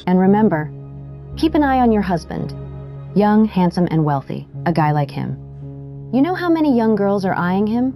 And remember, keep an eye on your husband. Young, handsome, and wealthy. A guy like him. You know how many young girls are eyeing him?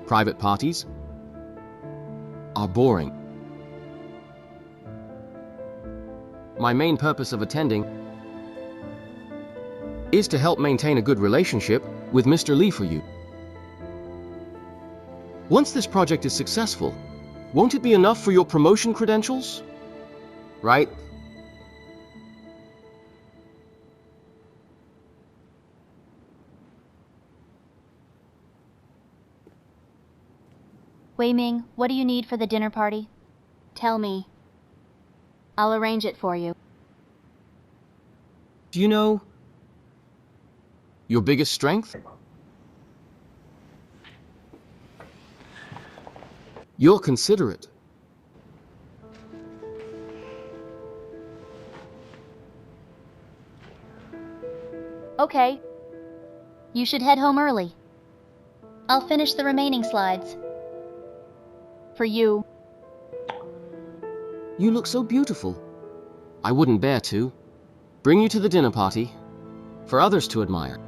Private parties are boring. My main purpose of attending is to help maintain a good relationship with Mr. Li for you. Once this project is successful, won't it be enough for your promotion credentials? Right? Wei Ming, what do you need for the dinner party? Tell me. I'll arrange it for you. Do you know your biggest strength? You're considerate. Okay. You should head home early. I'll finish the remaining slides. For you. You look so beautiful. I wouldn't bear to bring you to the dinner party for others to admire.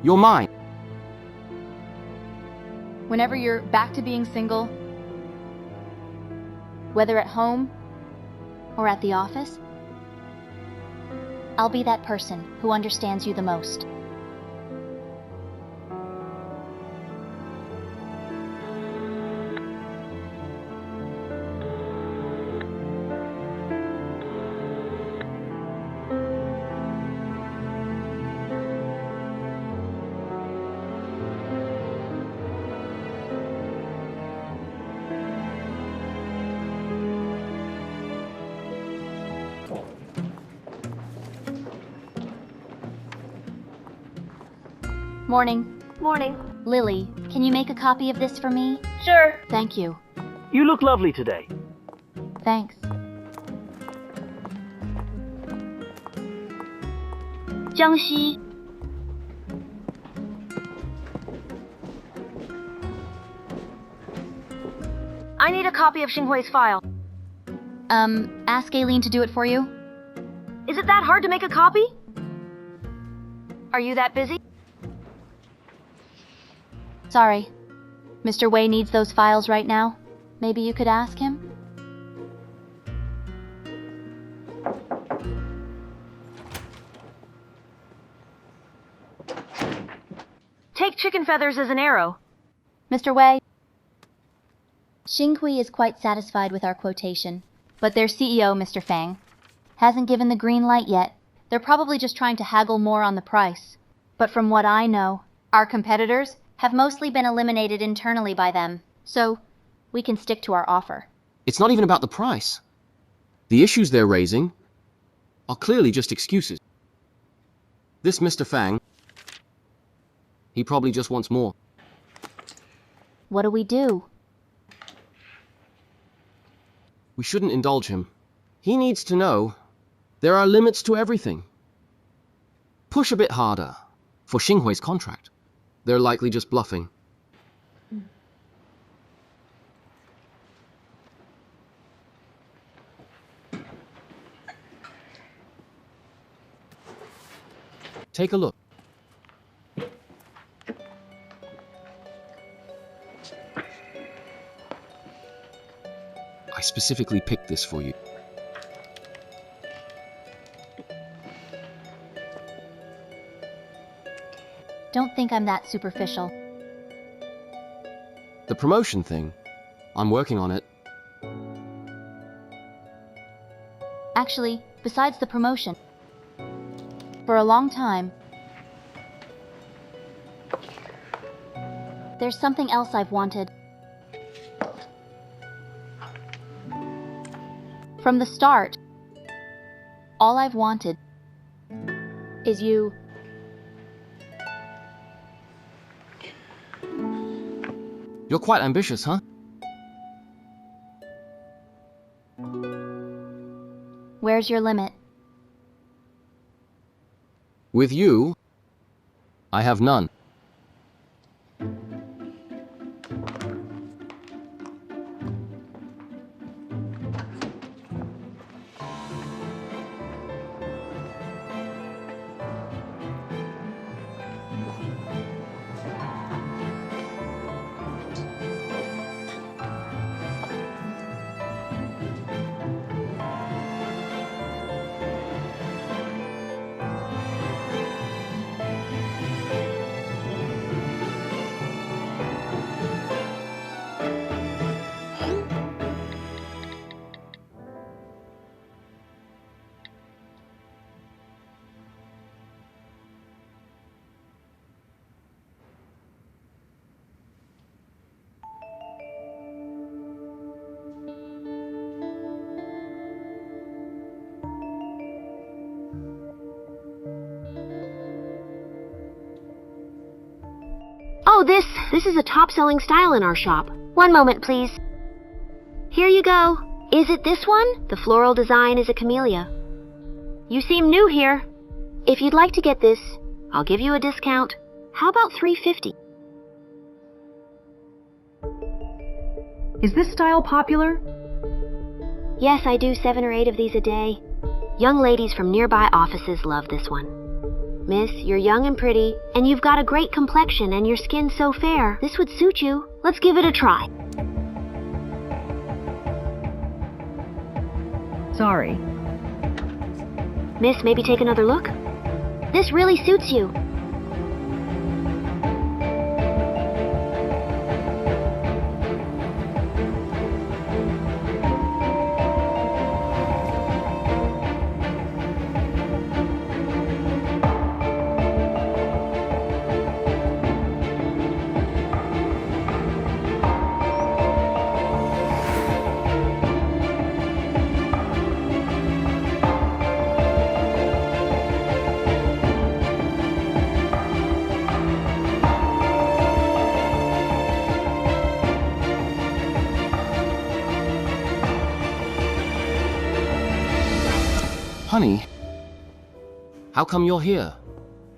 You're mine. Whenever you're back to being single, whether at home or at the office, I'll be that person who understands you the most. Morning. Morning. Lily, can you make a copy of this for me? Sure. Thank you. You look lovely today. Thanks. Jiang Xi. I need a copy of Xinghui's file. Ask Aileen to do it for you? Is it that hard to make a copy? Are you that busy? Sorry. Mr. Wei needs those files right now. Maybe you could ask him? Take chicken feathers as an arrow. Mr. Wei? Xinghui is quite satisfied with our quotation, but their CEO, Mr. Feng, hasn't given the green light yet. They're probably just trying to haggle more on the price. But from what I know, our competitors have mostly been eliminated internally by them, so we can stick to our offer. It's not even about the price. The issues they're raising are clearly just excuses. This Mr. Fang, he probably just wants more. What do we do? We shouldn't indulge him. He needs to know there are limits to everything. Push a bit harder for Xinghui's contract. They're likely just bluffing. Take a look. I specifically picked this for you. Don't think I'm that superficial. The promotion thing, I'm working on it. Actually, besides the promotion, for a long time, there's something else I've wanted. From the start, all I've wanted is you. You're quite ambitious, huh? Where's your limit? With you, I have none. Oh, this is a top-selling style in our shop. One moment, please. Here you go. Is it this one? The floral design is a camellia. You seem new here. If you'd like to get this, I'll give you a discount. How about $3.50? Is this style popular? Yes, I do 7 or 8 of these a day. Young ladies from nearby offices love this one. Miss, you're young and pretty, and you've got a great complexion and your skin's so fair. This would suit you. Let's give it a try. Sorry. Miss, maybe take another look? This really suits you. Honey, how come you're here?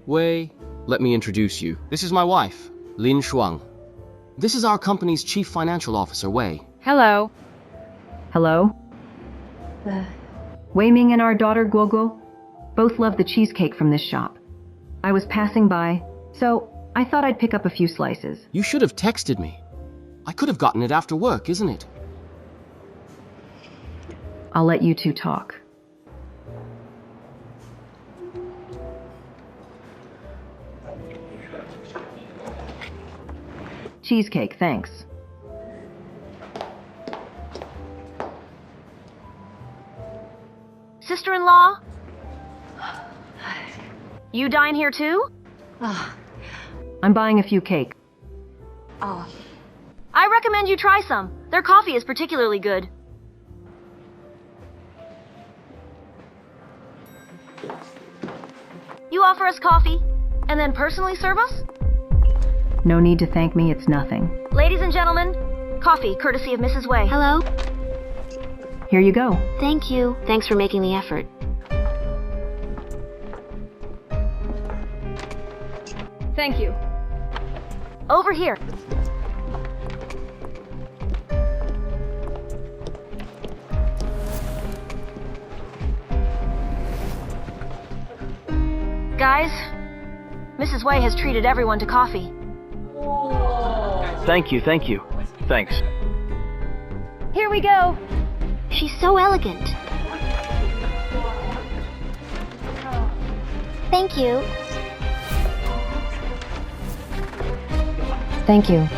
Wei, let me introduce you. This is my wife, Lin Shuang. This is our company's chief financial officer, Wei. Hello. Hello? Wei Ming and our daughter Guoguo both love the cheesecake from this shop. I was passing by, so I thought I'd pick up a few slices. You should have texted me. I could have gotten it after work, isn't it? I'll let you two talk. Cheesecake, thanks. Sister-in-law? You dine here too? I'm buying a few cake. I recommend you try some. Their coffee is particularly good. You offer us coffee, and then personally serve us? No need to thank me, it's nothing. Ladies and gentlemen, coffee courtesy of Mrs. Wei. Hello? Here you go. Thank you. Thanks for making the effort. Thank you. Over here. Guys, Mrs. Wei has treated everyone to coffee. Thank you. Thanks. Here we go. She's so elegant. Thank you. Thank you.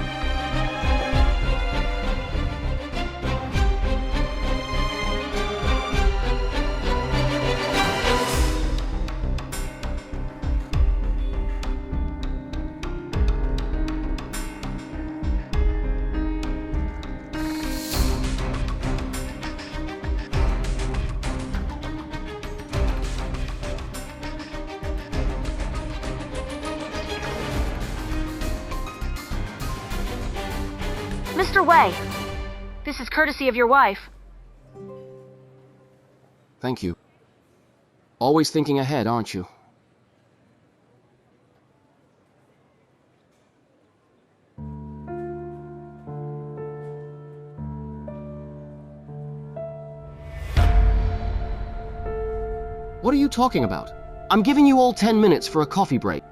Mr. Wei, this is courtesy of your wife. Thank you. Always thinking ahead, aren't you? What are you talking about? I'm giving you all 10 minutes for a coffee break.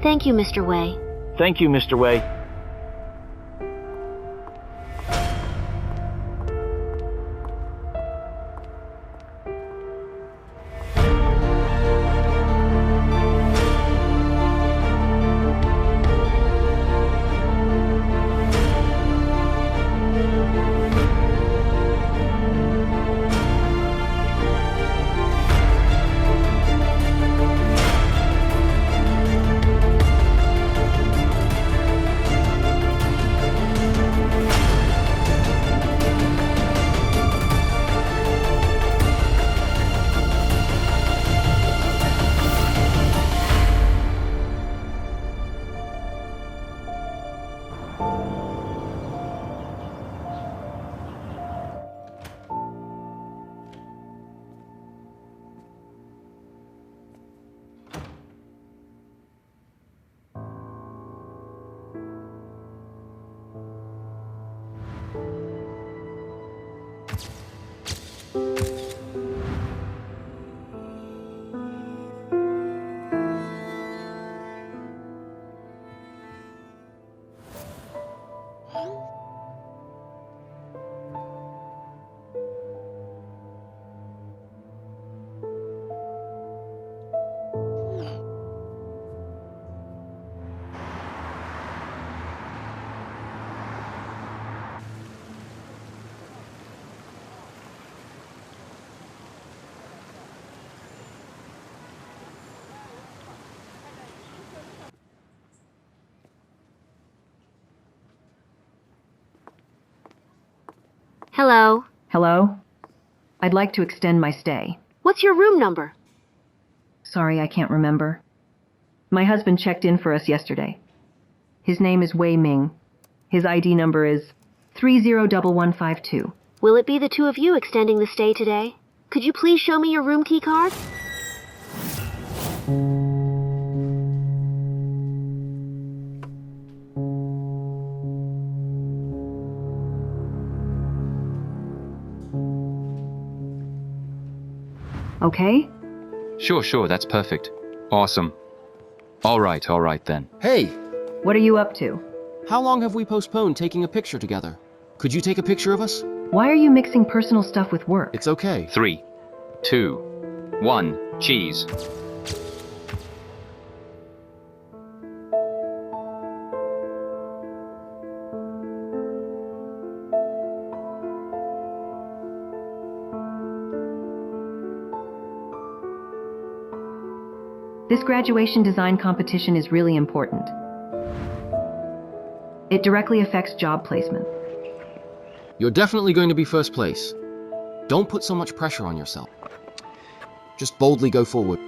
Thank you, Mr. Wei. Thank you, Mr. Wei. Hello. Hello? I'd like to extend my stay. What's your room number? Sorry, I can't remember. My husband checked in for us yesterday. His name is Wei Ming. His ID number is 301152. Will it be the two of you extending the stay today? Could you please show me your room key card? Okay? Sure, that's perfect. Awesome. All right then. Hey! What are you up to? How long have we postponed taking a picture together? Could you take a picture of us? Why are you mixing personal stuff with work? It's okay. 3, 2, 1, cheese. This graduation design competition is really important. It directly affects job placement. You're definitely going to be first place. Don't put so much pressure on yourself. Just boldly go forward.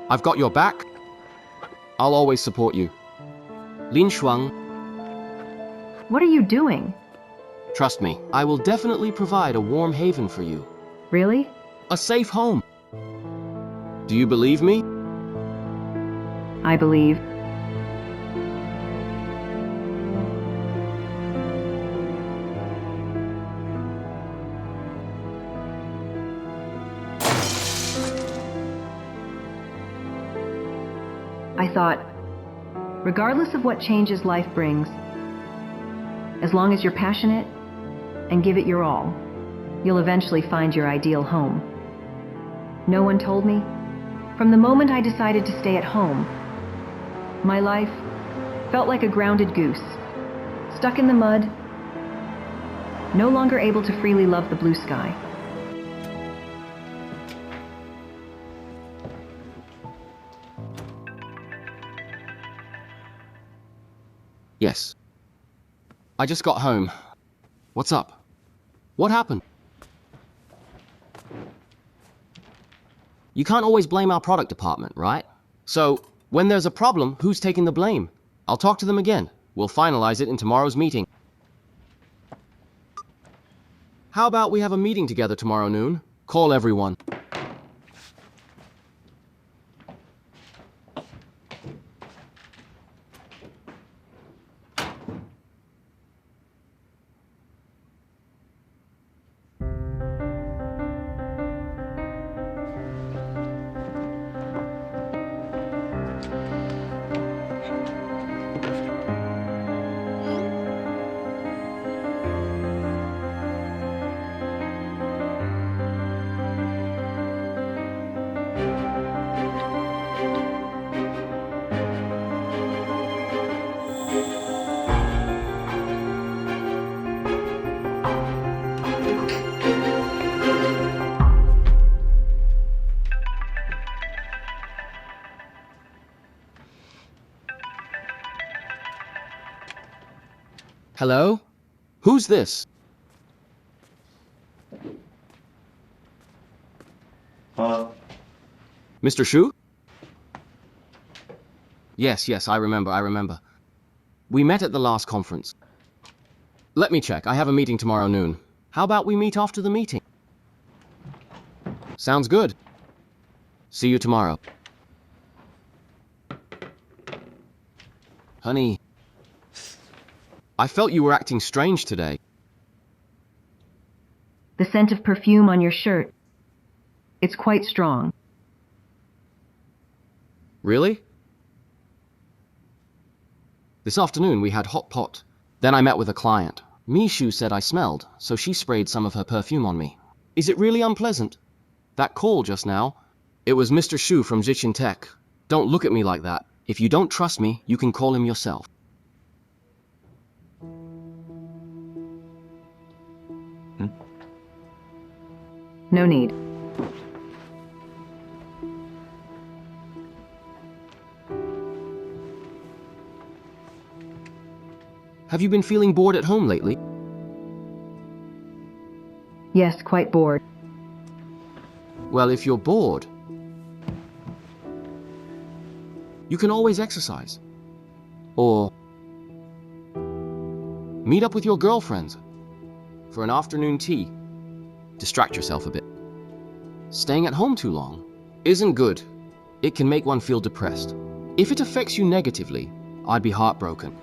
I've got your back. I'll always support you. Lin Shuang, What are you doing? trust me, I will definitely provide a warm haven for you. Really? A safe home. Do you believe me? I believe. I thought, regardless of what changes life brings, as long as you're passionate and give it your all, you'll eventually find your ideal home. No one told me. From the moment I decided to stay at home, my life felt like a grounded goose, stuck in the mud, no longer able to freely love the blue sky. Yes. I just got home. What's up? What happened? You can't always blame our product department, right? So, when there's a problem, who's taking the blame? I'll talk to them again. We'll finalize it in tomorrow's meeting. How about we have a meeting together tomorrow noon? Call everyone. Hello? Who's this? Mr. Shu? Yes, I remember. We met at the last conference. Let me check. I have a meeting tomorrow noon. How about we meet after the meeting? Sounds good. See you tomorrow. Honey, I felt you were acting strange today. The scent of perfume on your shirt. It's quite strong. Really? This afternoon we had hot pot. Then I met with a client. Mishu said I smelled, so she sprayed some of her perfume on me. Is it really unpleasant? That call just now, it was Mr. Shu from Zichin Tech. Don't look at me like that. If you don't trust me, you can call him yourself. No need. Have you been feeling bored at home lately? Yes, quite bored. Well, if you're bored, you can always exercise. Or meet up with your girlfriends for an afternoon tea. Distract yourself a bit. Staying at home too long isn't good. It can make one feel depressed. If it affects you negatively, I'd be heartbroken.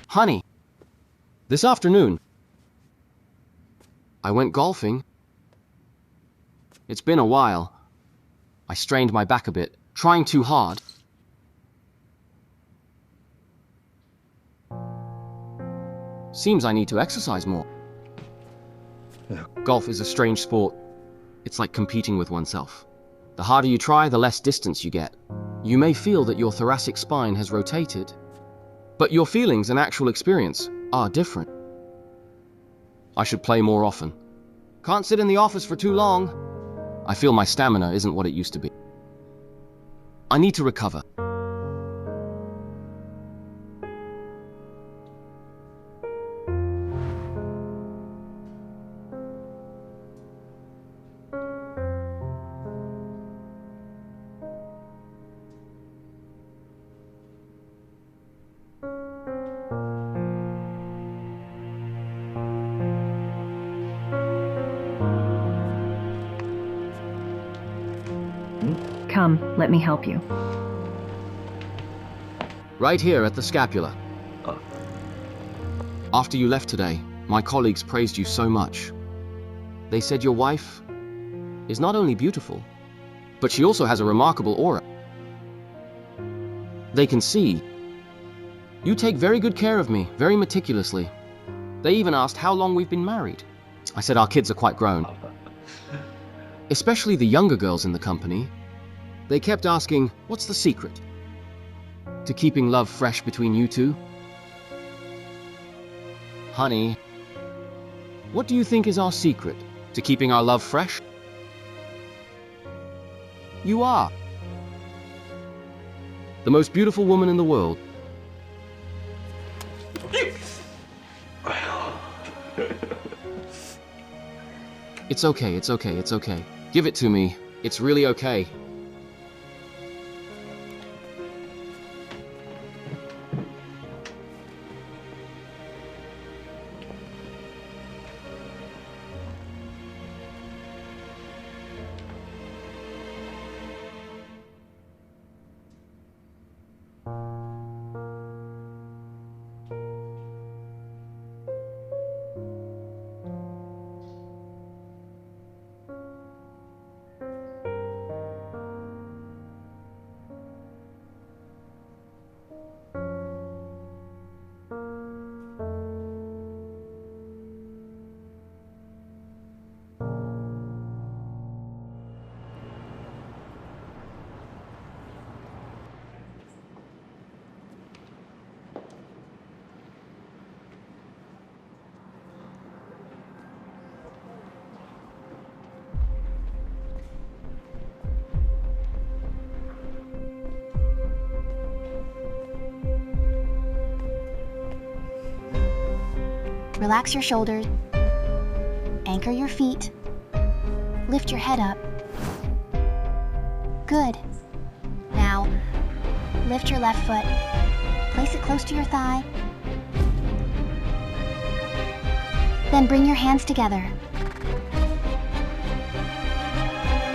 Honey, this afternoon, I went golfing. It's been a while. I strained my back a bit, trying too hard. Seems I need to exercise more. Golf is a strange sport. It's like competing with oneself. The harder you try, the less distance you get. You may feel that your thoracic spine has rotated, but your feelings and actual experience are different. I should play more often. Can't sit in the office for too long. I feel my stamina isn't what it used to be. I need to recover. Come, let me help you. Right here at the scapula. After you left today, my colleagues praised you so much. They said your wife is not only beautiful, but she also has a remarkable aura. They can see you take very good care of me, very meticulously. They even asked how long we've been married. I said our kids are quite grown. Especially the younger girls in the company. They kept asking, what's the secret to keeping love fresh between you two? Honey, what do you think is our secret to keeping our love fresh? You are. The most beautiful woman in the world. It's okay, it's okay, it's okay. Give it to me. It's really okay. Relax your shoulders. Anchor your feet. Lift your head up. Good. Now, lift your left foot. Place it close to your thigh. Then bring your hands together.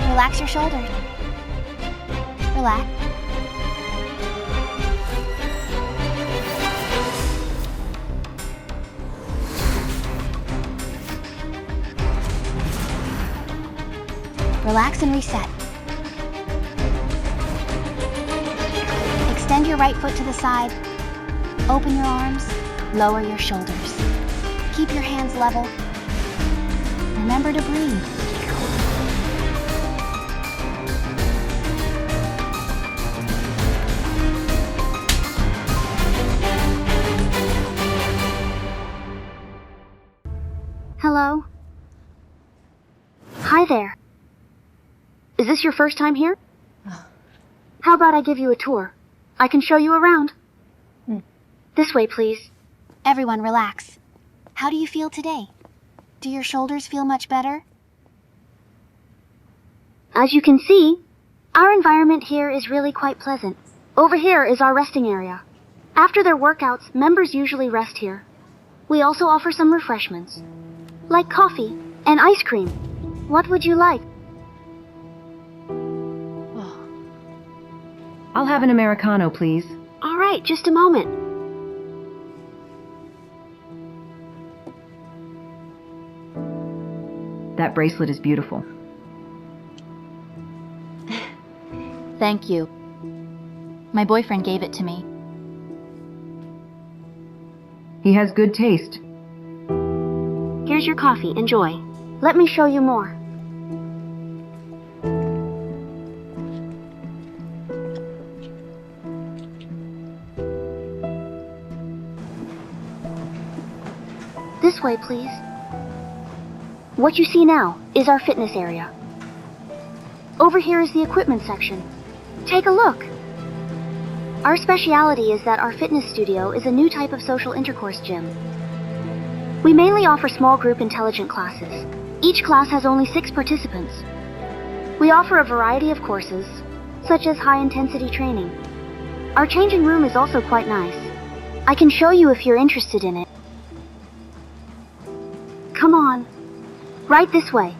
Relax your shoulders. Relax. Relax and reset. Extend your right foot to the side. Open your arms. Lower your shoulders. Keep your hands level. Remember to breathe. Hello? Hi there. Is this your first time here? How about I give you a tour? I can show you around. This way, please. Everyone, relax. How do you feel today? Do your shoulders feel much better? As you can see, our environment here is really quite pleasant. Over here is our resting area. After their workouts, members usually rest here. We also offer some refreshments, like coffee and ice cream. What would you like? I'll have an Americano, please. All right, just a moment. That bracelet is beautiful. Thank you. My boyfriend gave it to me. He has good taste. Here's your coffee. Enjoy. Let me show you more. This way, please. What you see now is our fitness area. Over here is the equipment section. Take a look. Our speciality is that our fitness studio is a new type of social intercourse gym. We mainly offer small group intelligent classes. Each class has only 6 participants. We offer a variety of courses, such as high-intensity training. Our changing room is also quite nice. I can show you if you're interested in it. Come on. Right this way.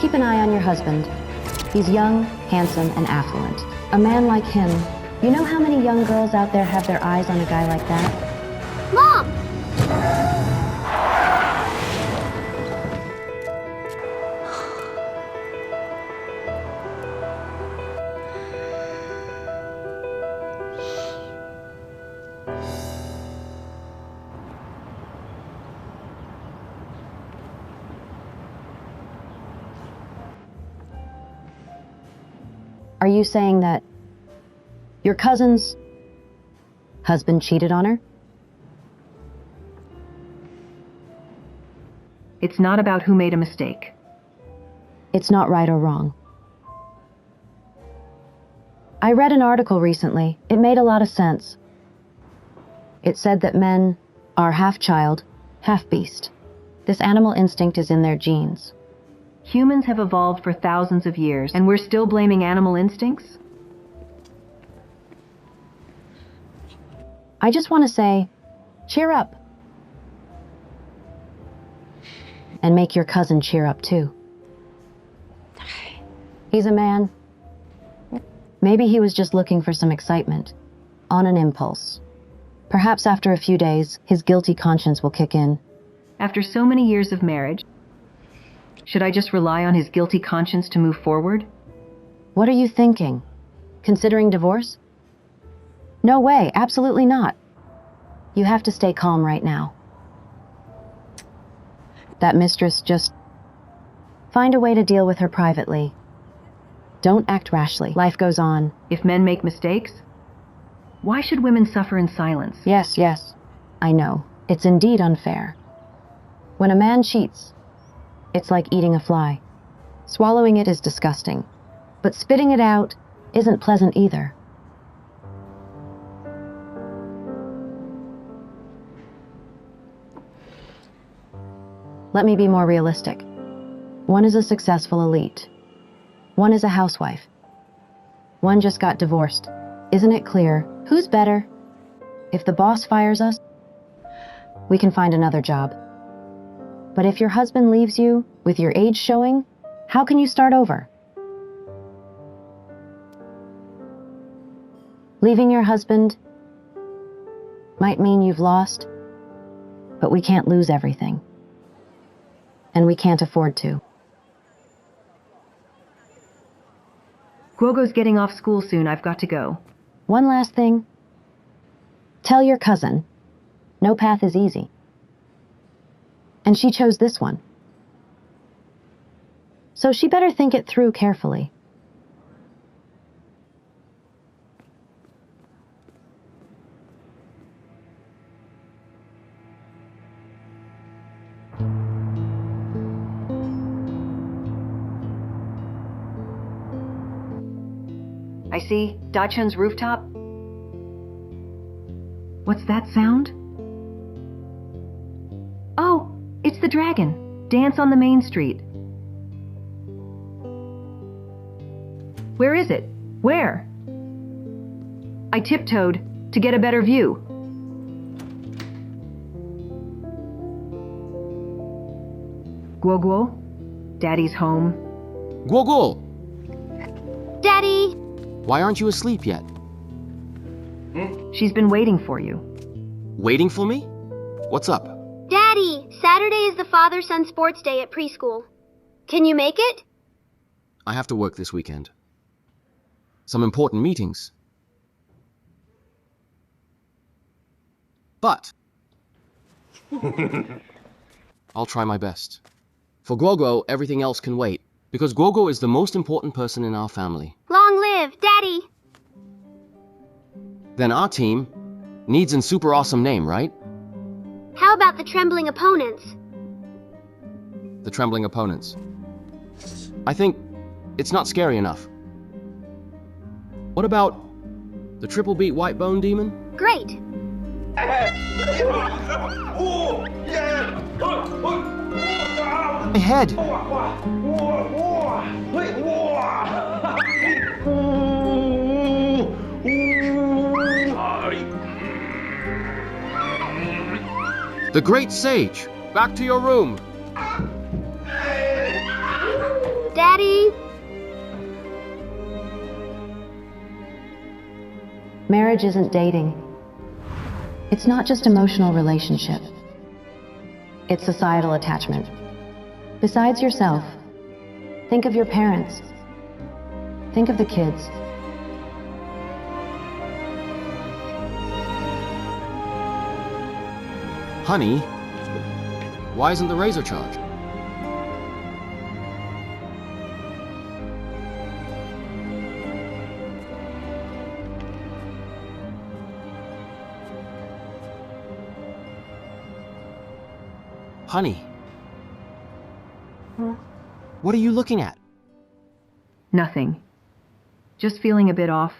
Keep an eye on your husband. He's young, handsome, and affluent. A man like him, you know how many young girls out there have their eyes on a guy like that? Mom! Are you saying that your cousin's husband cheated on her? It's not about who made a mistake. It's not right or wrong. I read an article recently. It made a lot of sense. It said that men are half child, half beast. This animal instinct is in their genes. Humans have evolved for thousands of years, and we're still blaming animal instincts? I just want to say, cheer up. And make your cousin cheer up too. He's a man. Maybe he was just looking for some excitement, on an impulse. Perhaps after a few days, his guilty conscience will kick in. After so many years of marriage, should I just rely on his guilty conscience to move forward? What are you thinking? Considering divorce? No way, absolutely not. You have to stay calm right now. That mistress, just find a way to deal with her privately. Don't act rashly. Life goes on. If men make mistakes, why should women suffer in silence? Yes, I know. It's indeed unfair. When a man cheats, it's like eating a fly. Swallowing it is disgusting, but spitting it out isn't pleasant either. Let me be more realistic. One is a successful elite. One is a housewife. One just got divorced. Isn't it clear? Who's better? If the boss fires us, we can find another job. But if your husband leaves you with your age showing, how can you start over? Leaving your husband might mean you've lost, but we can't lose everything. And we can't afford to. Guoguo's getting off school soon. I've got to go. One last thing. Tell your cousin, no path is easy. And she chose this one. So she better think it through carefully. I see Dachun's rooftop. What's that sound? Oh, it's the dragon. Dance on the main street. Where is it? Where? I tiptoed to get a better view. Guoguo, Daddy's home. Guoguo! Daddy! Why aren't you asleep yet? She's been waiting for you. Waiting for me? What's up? Daddy! Saturday is the father-son sports day at preschool. Can you make it? I have to work this weekend. Some important meetings. But I'll try my best. For Guoguo, everything else can wait, because Guoguo is the most important person in our family. Long live, Daddy! Then our team needs a super awesome name, right? How about the trembling opponents? The Trembling Opponents. I think it's not scary enough. What about the Triple Beat White Bone Demon? Great! My head! The Great Sage! Back to your room! Daddy! Marriage isn't dating. It's not just emotional relationship. It's societal attachment. Besides yourself, think of your parents. Think of the kids. Honey, why isn't the razor charged? Honey. What are you looking at? Nothing. Just feeling a bit off.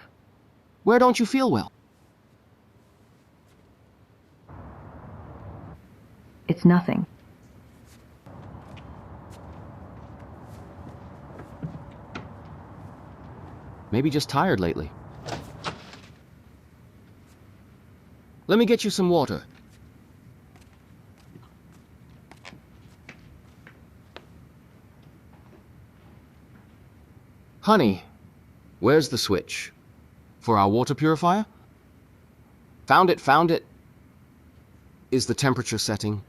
Where don't you feel well? It's nothing. Maybe just tired lately. Let me get you some water. Honey, where's the switch? For our water purifier? Found it. Is the temperature setting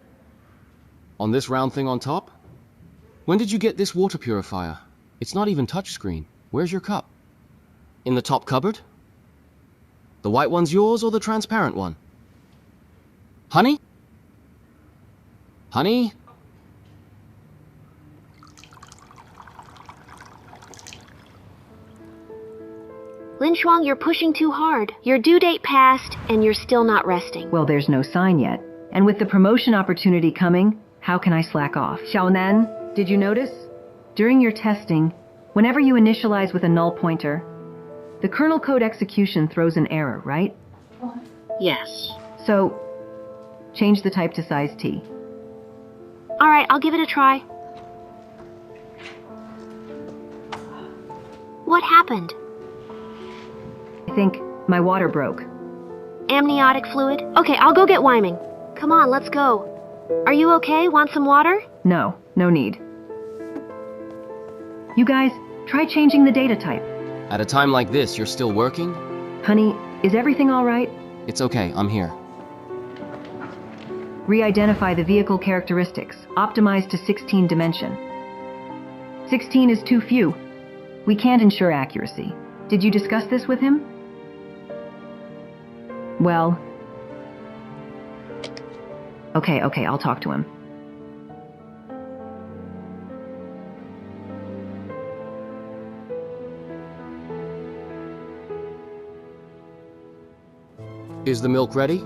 on this round thing on top? When did you get this water purifier? It's not even touchscreen. Where's your cup? In the top cupboard? The white one's yours or the transparent one? Honey? Honey? Lin Shuang, you're pushing too hard. Your due date passed, and you're still not resting. Well, there's no sign yet. And with the promotion opportunity coming, how can I slack off? Xiao, did you notice? During your testing, whenever you initialize with a null pointer, the kernel code execution throws an error, right? Yes. So, change the type to size T. All right, I'll give it a try. What happened? I think my water broke. Amniotic fluid? Okay, I'll go get Wei Ming. Come on, let's go. Are you okay? Want some water? No need. You guys, try changing the data type. At a time like this, you're still working? Honey, is everything all right? It's okay, I'm here. Re-identify the vehicle characteristics, optimized to 16 dimension. 16 is too few. We can't ensure accuracy. Did you discuss this with him? Well... Okay, I'll talk to him. Is the milk ready?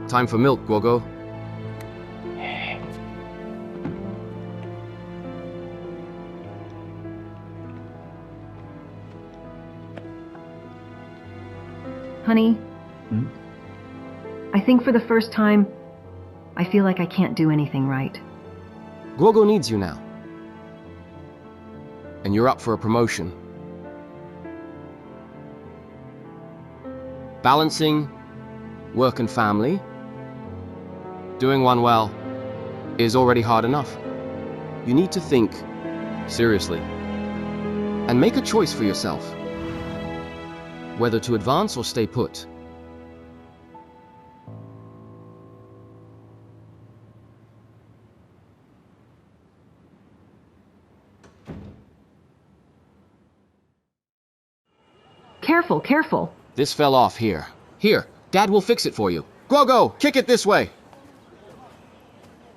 Time for milk, Guogo. Honey, I think for the first time, I feel like I can't do anything right. Guogo needs you now. And you're up for a promotion. Balancing work and family, doing one well, is already hard enough. You need to think seriously and make a choice for yourself, whether to advance or stay put. Careful. This fell off here. Here, Dad will fix it for you. Guogo, kick it this way.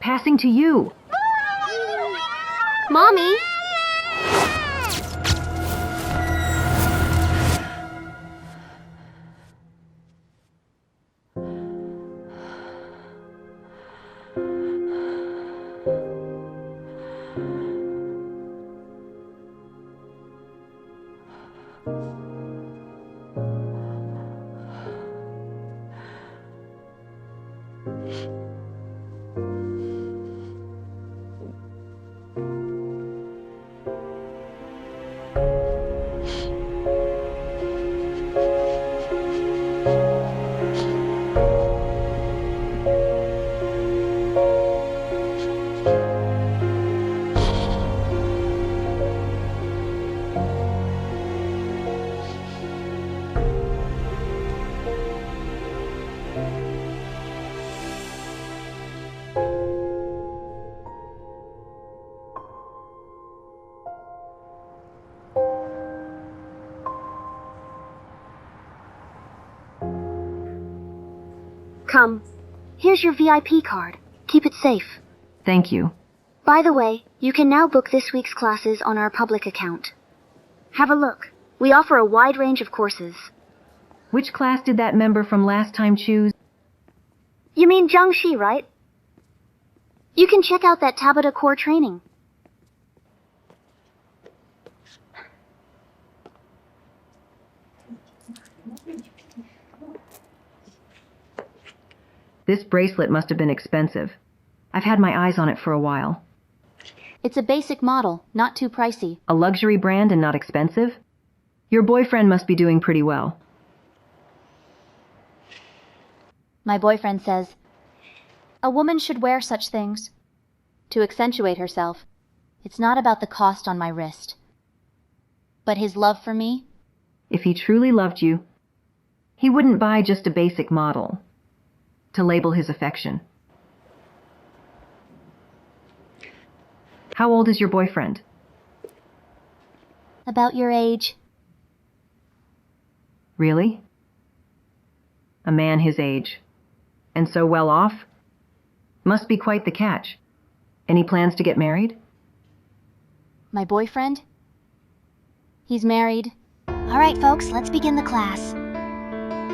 Passing to you. Mommy! Come. Here's your VIP card. Keep it safe. Thank you. By the way, you can now book this week's classes on our public account. Have a look. We offer a wide range of courses. Which class did that member from last time choose? You mean Jiang Xi, right? You can check out that Tabata core training. This bracelet must have been expensive. I've had my eyes on it for a while. It's a basic model, not too pricey. A luxury brand and not expensive? Your boyfriend must be doing pretty well. My boyfriend says, a woman should wear such things to accentuate herself. It's not about the cost on my wrist, but his love for me. If he truly loved you, he wouldn't buy just a basic model to label his affection. How old is your boyfriend? About your age. Really? A man his age, and so well off? Must be quite the catch. Any plans to get married? My boyfriend? He's married. All right, folks, let's begin the class.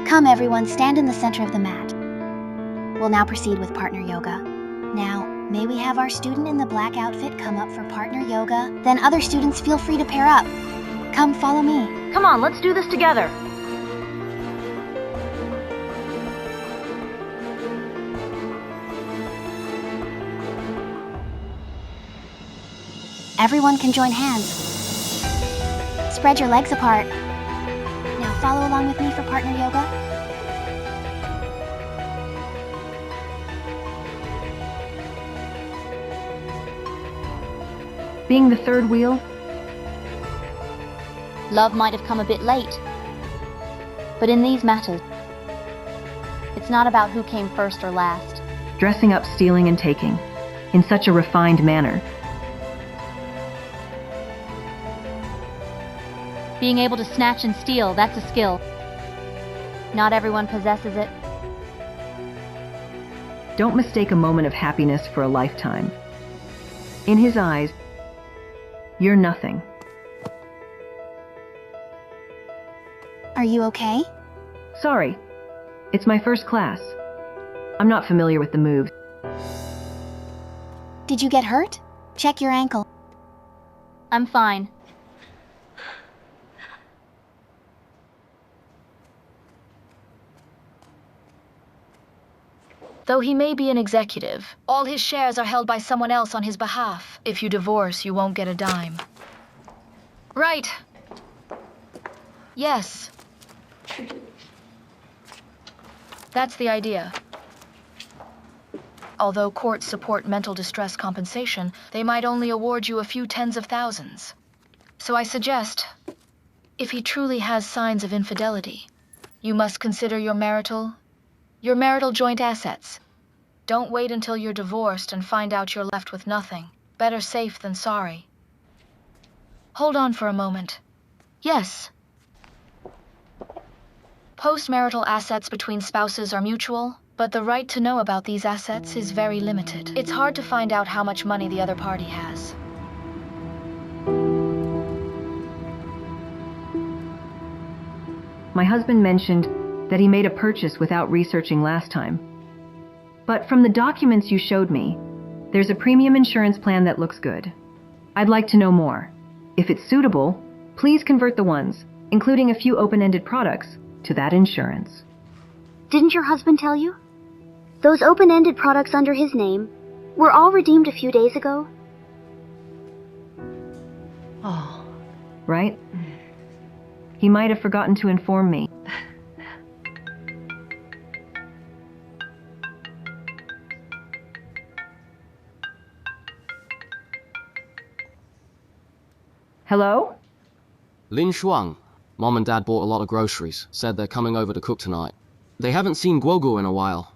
Come, everyone, stand in the center of the mat. We'll now proceed with partner yoga. Now, may we have our student in the black outfit come up for partner yoga? Then other students feel free to pair up. Come, follow me. Come on, let's do this together. Everyone can join hands. Spread your legs apart. Now follow along with me for partner yoga. Being the third wheel? Love might have come a bit late. But in these matters, it's not about who came first or last. Dressing up, stealing, and taking in such a refined manner. Being able to snatch and steal, that's a skill. Not everyone possesses it. Don't mistake a moment of happiness for a lifetime. In his eyes, you're nothing. Are you okay? Sorry, it's my first class. I'm not familiar with the moves. Did you get hurt? Check your ankle. I'm fine. Though he may be an executive, all his shares are held by someone else on his behalf. If you divorce, you won't get a dime. Right. Yes. That's the idea. Although courts support mental distress compensation, they might only award you a few tens of thousands. So I suggest, if he truly has signs of infidelity, you must consider your marital joint assets. Don't wait until you're divorced and find out you're left with nothing. Better safe than sorry. Hold on for a moment. Yes. Post-marital assets between spouses are mutual, but the right to know about these assets is very limited. It's hard to find out how much money the other party has. My husband mentioned that he made a purchase without researching last time. But from the documents you showed me, there's a premium insurance plan that looks good. I'd like to know more. If it's suitable, please convert the ones, including a few open-ended products, to that insurance. Didn't your husband tell you? Those open-ended products under his name were all redeemed a few days ago. Oh. Right? He might have forgotten to inform me. Hello? Lin Shuang. Mom and Dad bought a lot of groceries. Said they're coming over to cook tonight. They haven't seen Guogu in a while.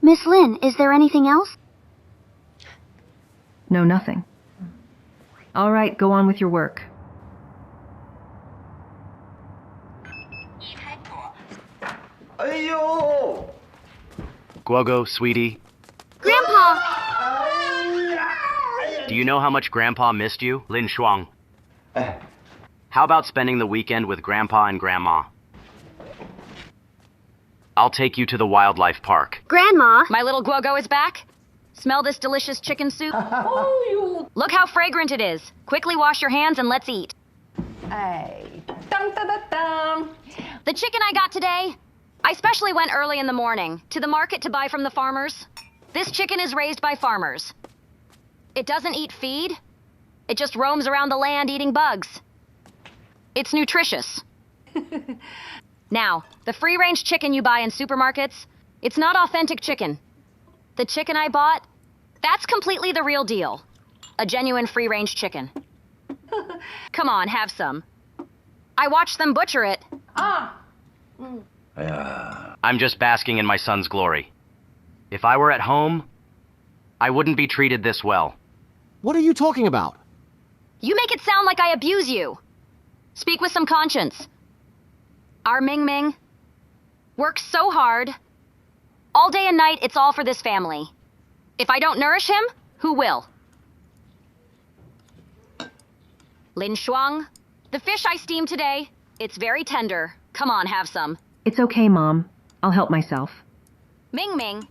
Miss Lin, is there anything else? No, nothing. All right, go on with your work. Guogu, sweetie. Grandpa! Do you know how much Grandpa missed you? Lin Shuang. How about spending the weekend with Grandpa and Grandma? I'll take you to the wildlife park. Grandma! My little Guogo is back. Smell this delicious chicken soup? Look how fragrant it is. Quickly wash your hands and let's eat. The chicken I got today, I specially went early in the morning to the market to buy from the farmers. This chicken is raised by farmers. It doesn't eat feed. It just roams around the land eating bugs. It's nutritious. Now, the free-range chicken you buy in supermarkets, it's not authentic chicken. The chicken I bought, that's completely the real deal. A genuine free-range chicken. Come on, have some. I watched them butcher it. I'm just basking in my son's glory. If I were at home, I wouldn't be treated this well. What are you talking about? You make it sound like I abuse you. Speak with some conscience. Our Ming Ming works so hard. All day and night, it's all for this family. If I don't nourish him, who will? Lin Shuang, the fish I steamed today, it's very tender. Come on, have some. It's okay, Mom. I'll help myself. Ming Ming,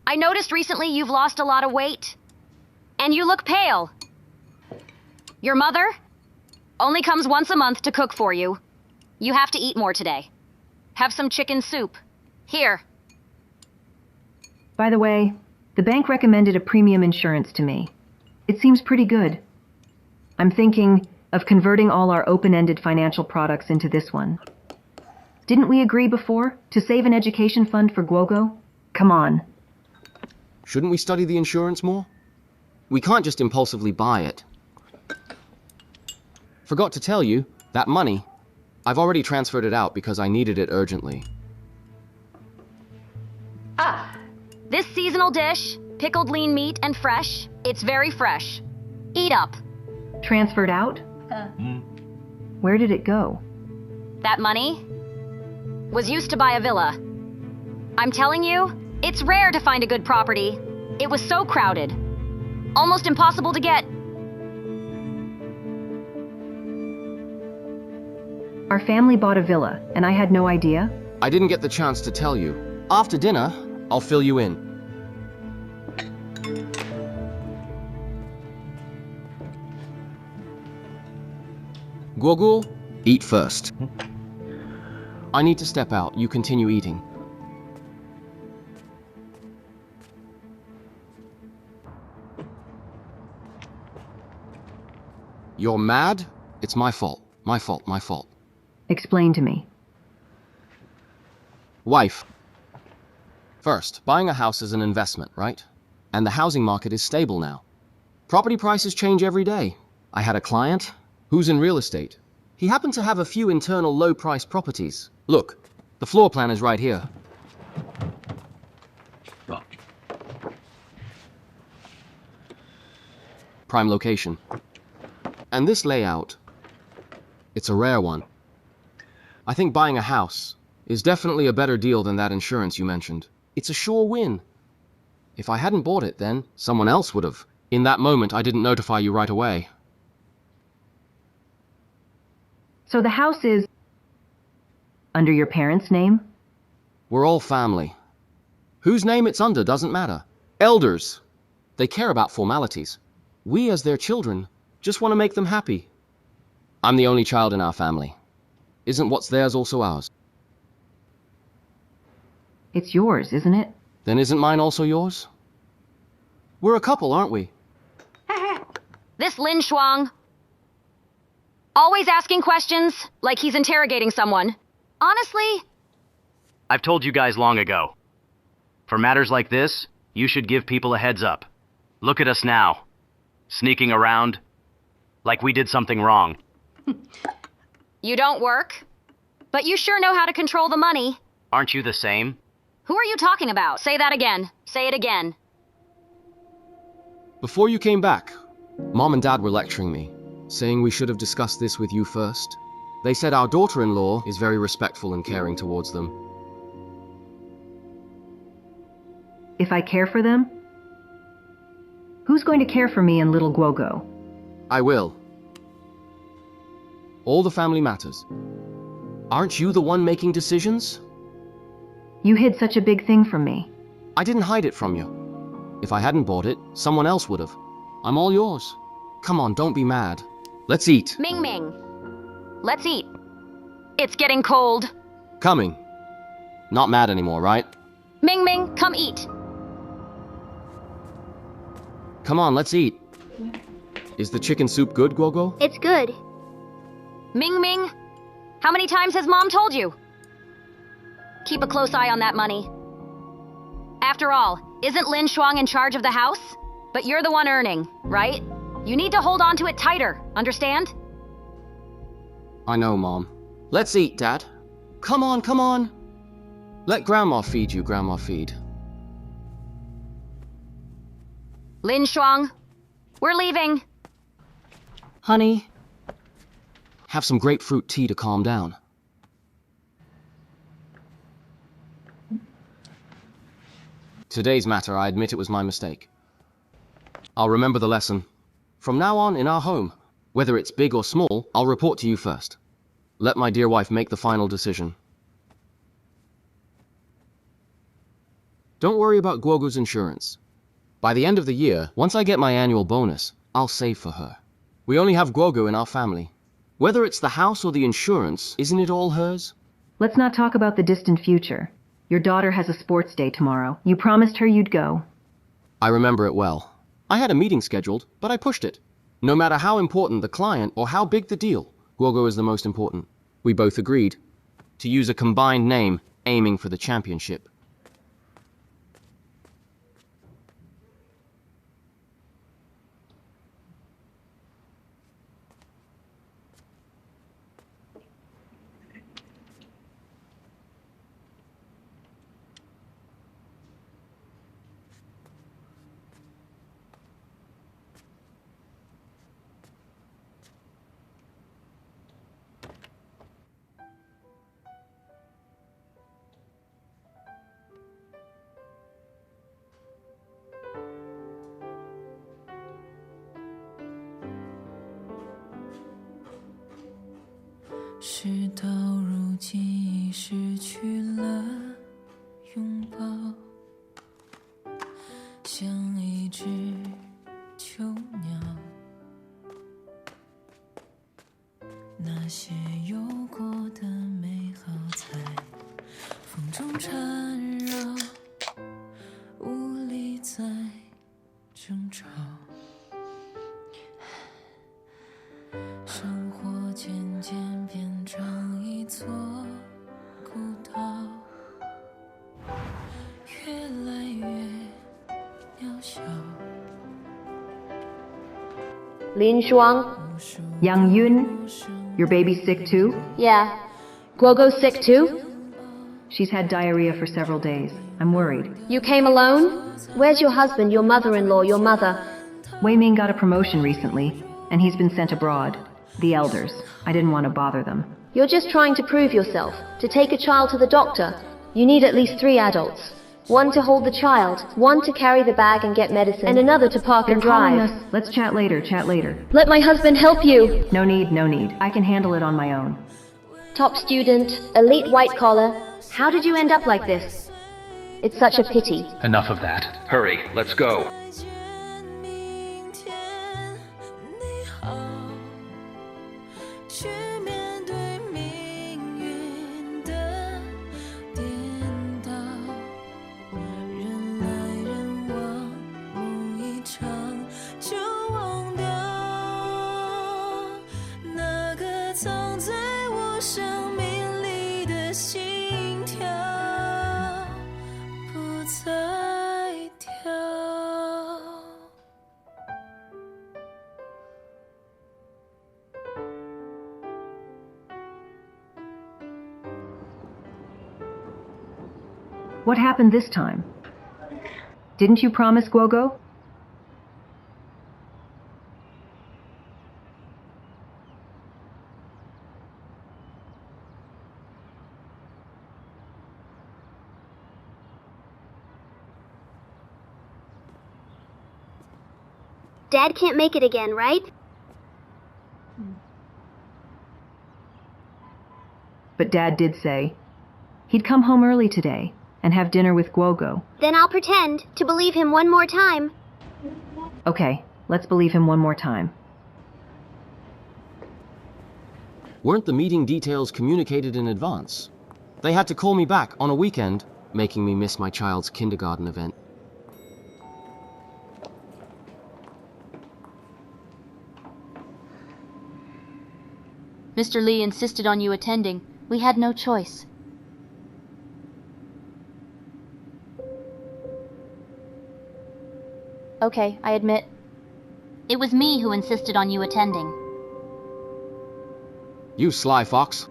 I noticed recently you've lost a lot of weight. And you look pale. Your mother only comes once a month to cook for you. You have to eat more today. Have some chicken soup. Here. By the way, the bank recommended a premium insurance to me. It seems pretty good. I'm thinking of converting all our open-ended financial products into this one. Didn't we agree before to save an education fund for Guogo? Come on. Shouldn't we study the insurance more? We can't just impulsively buy it. Forgot to tell you, that money, I've already transferred it out because I needed it urgently. This seasonal dish, pickled lean meat and fresh, it's very fresh. Eat up. Transferred out? Where did it go? That money was used to buy a villa. I'm telling you, it's rare to find a good property. It was so crowded. Almost impossible to get. Our family bought a villa, and I had no idea. I didn't get the chance to tell you. After dinner, I'll fill you in. Guogu, eat first. I need to step out. You continue eating. You're mad? It's my fault. My fault. My fault. Explain to me. Wife. First, buying a house is an investment, right? And the housing market is stable now. Property prices change every day. I had a client who's in real estate. He happened to have a few internal low-priced properties. Look, the floor plan is right here. Prime location. And this layout, it's a rare one. I think buying a house is definitely a better deal than that insurance you mentioned. It's a sure win. If I hadn't bought it then, someone else would have. In that moment, I didn't notify you right away. So the house is under your parents' name? We're all family. Whose name it's under doesn't matter. Elders, they care about formalities. We, as their children, just want to make them happy. I'm the only child in our family. Isn't what's theirs also ours? It's yours, isn't it? Then isn't mine also yours? We're a couple, aren't we? This Lin Shuang, always asking questions like he's interrogating someone. Honestly, I've told you guys long ago. For matters like this, you should give people a heads up. Look at us now. Sneaking around like we did something wrong. you don't work, but you sure know how to control the money. Aren't you the same? Who are you talking about? Say that again. Say it again. Before you came back, Mom and Dad were lecturing me, saying we should have discussed this with you first. They said our daughter-in-law is very respectful and caring towards them. If I care for them? Who's going to care for me and little Guogo? I will. All the family matters. Aren't you the one making decisions? You hid such a big thing from me. I didn't hide it from you. If I hadn't bought it, someone else would have. I'm all yours. Come on, don't be mad. Let's eat. Ming Ming, let's eat. It's getting cold. Coming. Not mad anymore, right? Ming Ming, come eat. Come on, let's eat. Is the chicken soup good, Guogo? It's good. Ming Ming, how many times has Mom told you? Keep a close eye on that money. After all, isn't Lin Shuang in charge of the house? But you're the one earning, right? You need to hold on to it tighter, understand? I know, Mom. Let's eat, Dad. Come on, come on. Let Grandma feed you, Grandma feed. Lin Shuang, we're leaving. Honey, have some grapefruit tea to calm down. Today's matter, I admit it was my mistake. I'll remember the lesson. From now on, in our home, whether it's big or small, I'll report to you first. Let my dear wife make the final decision. Don't worry about Guogu's insurance. By the end of the year, once I get my annual bonus, I'll save for her. We only have Guogu in our family. Whether it's the house or the insurance, isn't it all hers? Let's not talk about the distant future. Your daughter has a sports day tomorrow. You promised her you'd go. I remember it well. I had a meeting scheduled, but I pushed it. No matter how important the client or how big the deal, Guogu is the most important. We both agreed to use a combined name, aiming for the championship. Lin Shuang? Yang Yun, your baby's sick too? Yeah. Guogo's sick too? She's had diarrhea for several days. I'm worried. You came alone? Where's your husband, your mother-in-law, your mother? Wei Ming got a promotion recently, and he's been sent abroad. The elders. I didn't want to bother them. You're just trying to prove yourself. To take a child to the doctor, you need at least 3 adults. 1 to hold the child, 1 to carry the bag and get medicine, and another to park and drive. They're calling us. Let's chat later, chat later. Let my husband help you! No need, no need. I can handle it on my own. Top student, elite white collar. How did you end up like this? It's such a pity. Enough of that. Hurry, let's go. What happened this time? Didn't you promise Guogo? Dad can't make it again, right? But Dad did say he'd come home early today. and have dinner with Guogo. Then I'll pretend to believe him one more time. Okay, let's believe him one more time. Weren't the meeting details communicated in advance? They had to call me back on a weekend, making me miss my child's kindergarten event. Mr. Li insisted on you attending. We had no choice. Okay, I admit. It was me who insisted on you attending. You sly fox.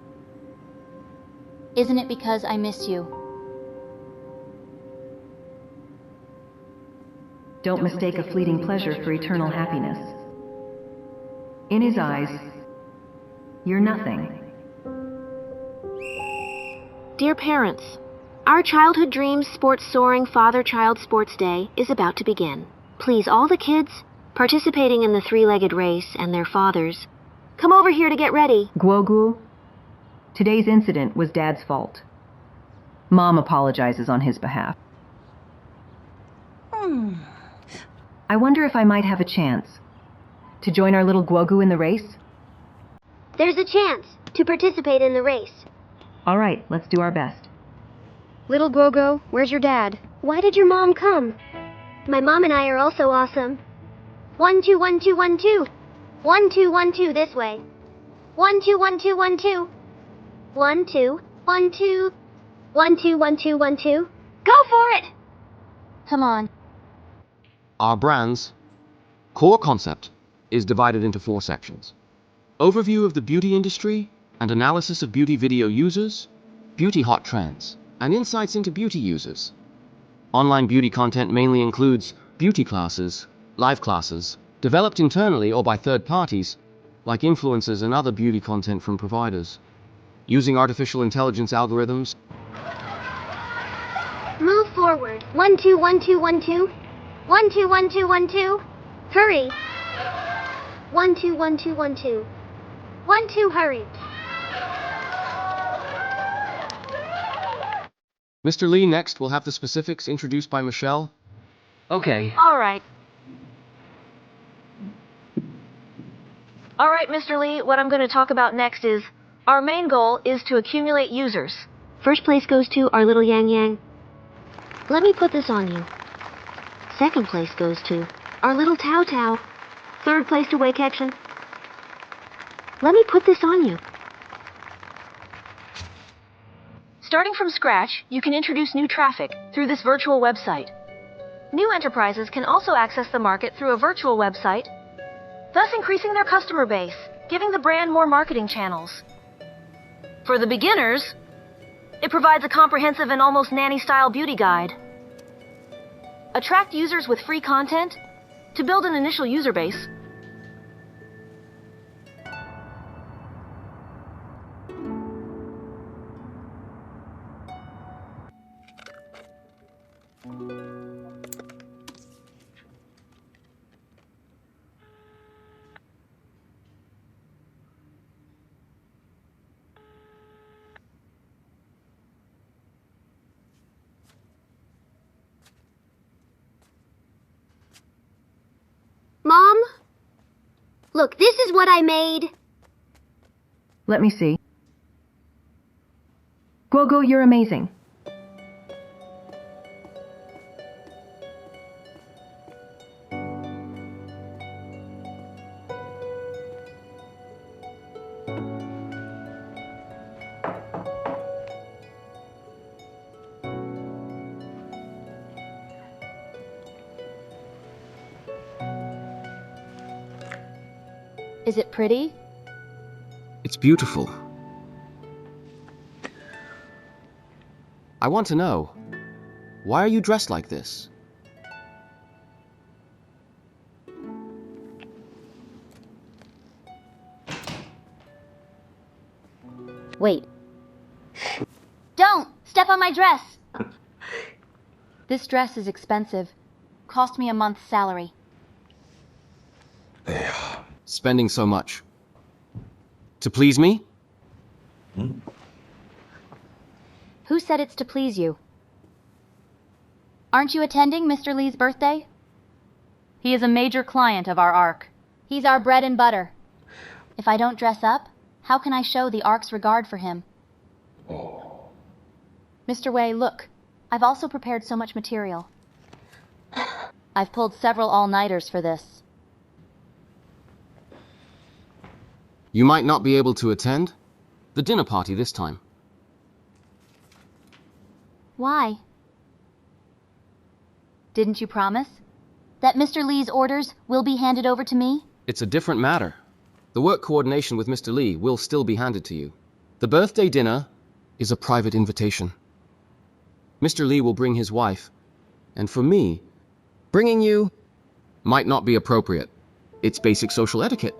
Isn't it because I miss you? Don't mistake a fleeting pleasure for eternal happiness. In his eyes, you're nothing. Dear parents, our childhood dreams sports soaring father-child sports day is about to begin. Please, all the kids participating in the three-legged race and their fathers, come over here to get ready. Guogu, today's incident was Dad's fault. Mom apologizes on his behalf. I wonder if I might have a chance to join our little Guogu in the race? There's a chance to participate in the race. All right, let's do our best. Little Guogu, where's your dad? Why did your mom come? My mom and I are also awesome. 1 2 1 2 1 2. 1 2 1 2 this way. 1 2 1 2 1 2. 1 2 1 2. 1 2 1 2 1 2. Go for it! Come on. Our brand's core concept is divided into 4 sections. Overview of the beauty industry and analysis of beauty video users, beauty hot trends, and insights into beauty users. Online beauty content mainly includes beauty classes, live classes, developed internally or by third parties, like influencers and other beauty content from providers. Using artificial intelligence algorithms. Move forward. 1 2 1 2 1 2. 1 2 1 2 1 2. Hurry. 1 2 1 2 1 2. 1 2 hurry. Mr. Li next will have the specifics introduced by Michelle. Okay. Alright, Mr. Li, what I'm going to talk about next is our main goal is to accumulate users. First place goes to our little Yang Yang. Let me put this on you. Second place goes to our little Tao Tao. Third place to Wei Kection. Let me put this on you. Starting from scratch, you can introduce new traffic through this virtual website. New enterprises can also access the market through a virtual website, thus increasing their customer base, giving the brand more marketing channels. For the beginners, it provides a comprehensive and almost nanny-style beauty guide. Attract users with free content to build an initial user base. Mom? Look, this is what I made. Let me see. Guogu, you're amazing. Is it pretty? It's beautiful. I want to know, why are you dressed like this? Wait. Don't! Step on my dress! This dress is expensive. Cost me a month's salary. Spending so much. To please me? Who said it's to please you? Aren't you attending Mr. Li's birthday? He is a major client of our Ark. He's our bread and butter. If I don't dress up, how can I show the Ark's regard for him? Mr. Wei, look. I've also prepared so much material. I've pulled several all-nighters for this. You might not be able to attend the dinner party this time. Why? Didn't you promise that Mr. Li's orders will be handed over to me? It's a different matter. The work coordination with Mr. Li will still be handed to you. The birthday dinner is a private invitation. Mr. Li will bring his wife, and for me, bringing you might not be appropriate. It's basic social etiquette.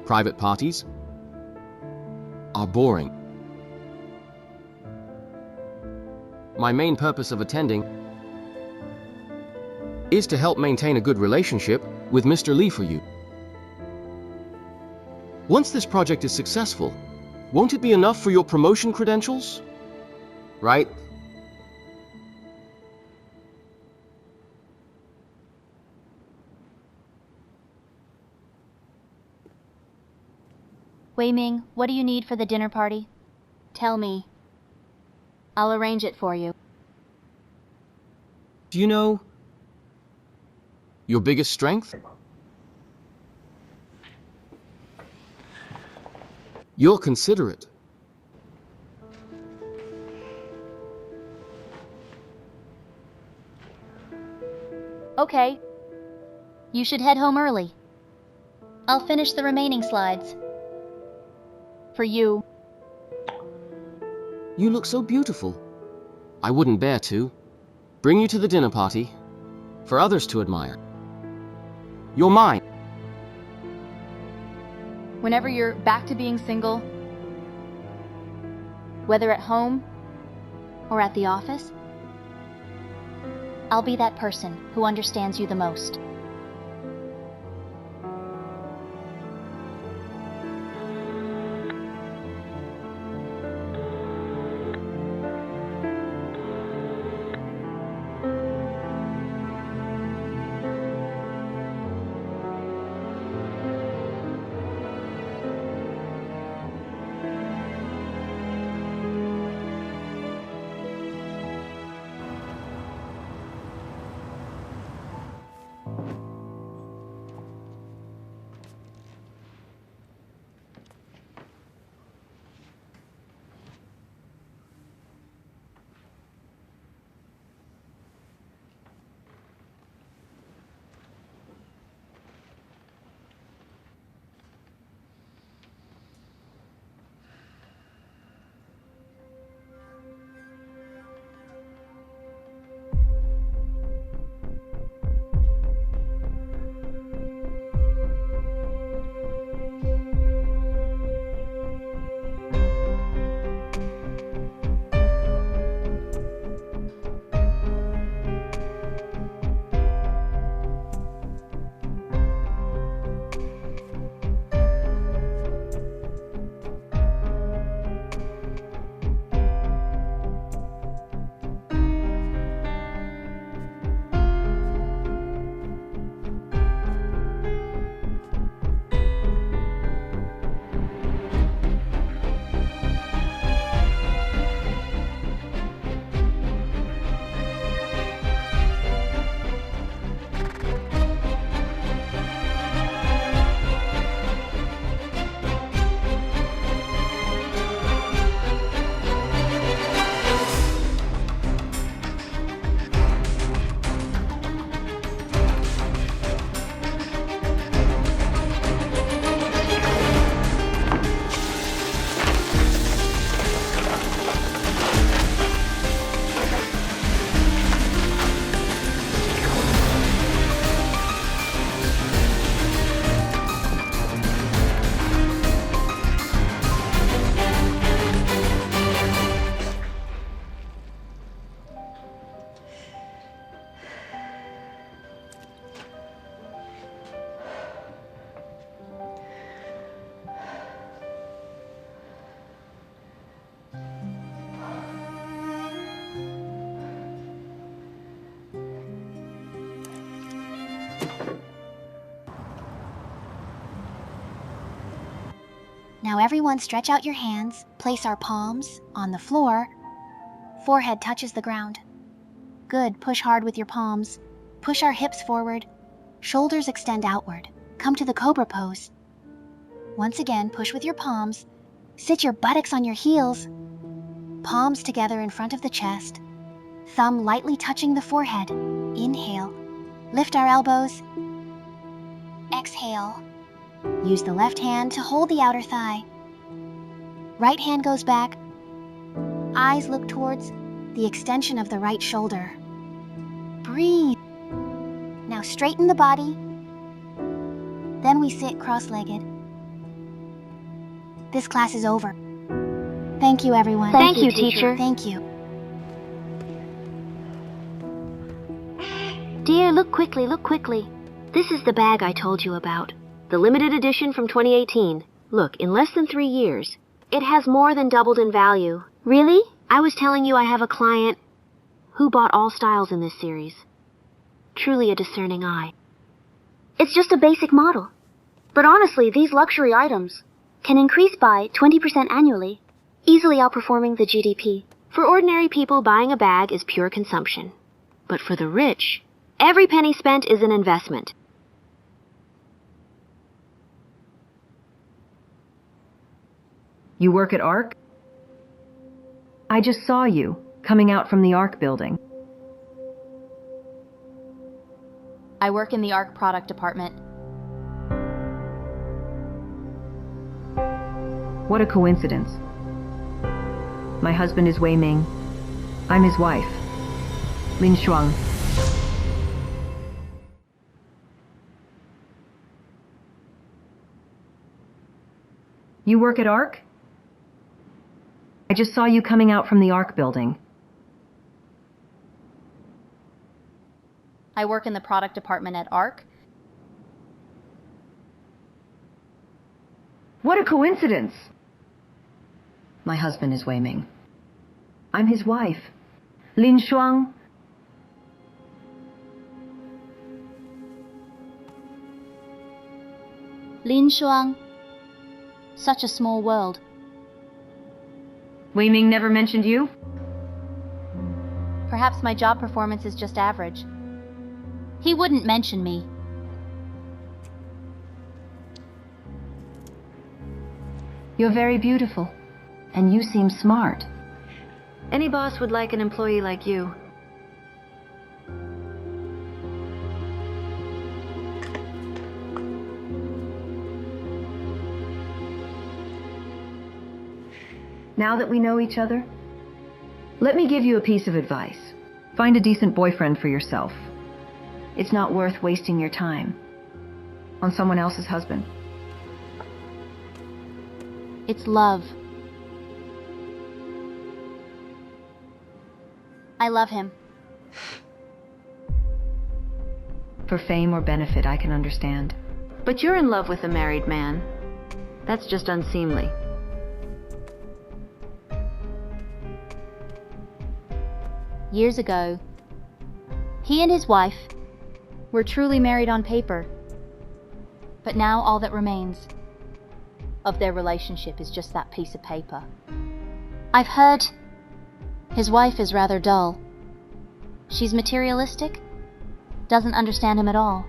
Private parties are boring. My main purpose of attending is to help maintain a good relationship with Mr. Li for you. Once this project is successful, won't it be enough for your promotion credentials? Right? Wei Ming, what do you need for the dinner party? Tell me. I'll arrange it for you. Do you know your biggest strength? You're considerate. Okay. You should head home early. I'll finish the remaining slides. For you. You look so beautiful. I wouldn't bear to bring you to the dinner party for others to admire. You're mine. Whenever you're back to being single, whether at home or at the office, I'll be that person who understands you the most. Now everyone stretch out your hands, place our palms on the floor. Forehead touches the ground. Good, push hard with your palms. Push our hips forward. Shoulders extend outward. Come to the cobra pose. Once again, push with your palms. Sit your buttocks on your heels. Palms together in front of the chest. Thumb lightly touching the forehead. Inhale. Lift our elbows. Exhale. Use the left hand to hold the outer thigh. Right hand goes back. Eyes look towards the extension of the right shoulder. Breathe. Now straighten the body. Then we sit cross-legged. This class is over. Thank you, everyone. Thank you, teacher. Thank you. Dear, look quickly, look quickly. This is the bag I told you about. The limited edition from 2018. Look, in less than 3 years, it has more than doubled in value. Really? I was telling you I have a client who bought all styles in this series. Truly a discerning eye. It's just a basic model. But honestly, these luxury items can increase by 20% annually, easily outperforming the GDP. For ordinary people, buying a bag is pure consumption. But for the rich, every penny spent is an investment. You work at ARC? I just saw you coming out from the ARC building. I work in the ARC product department. What a coincidence. My husband is Wei Ming. I'm his wife, Lin Shuang. You work at ARC? I just saw you coming out from the ARC building. I work in the product department at ARC. What a coincidence! My husband is Wei Ming. I'm his wife, Lin Shuang. Lin Shuang. Such a small world. Wei Ming never mentioned you? Perhaps my job performance is just average. He wouldn't mention me. You're very beautiful, and you seem smart. Any boss would like an employee like you. Now that we know each other, let me give you a piece of advice. Find a decent boyfriend for yourself. It's not worth wasting your time on someone else's husband. It's love. I love him. For fame or benefit, I can understand. But you're in love with a married man. That's just unseemly. Years ago, he and his wife were truly married on paper. But now all that remains of their relationship is just that piece of paper. I've heard his wife is rather dull. She's materialistic, doesn't understand him at all,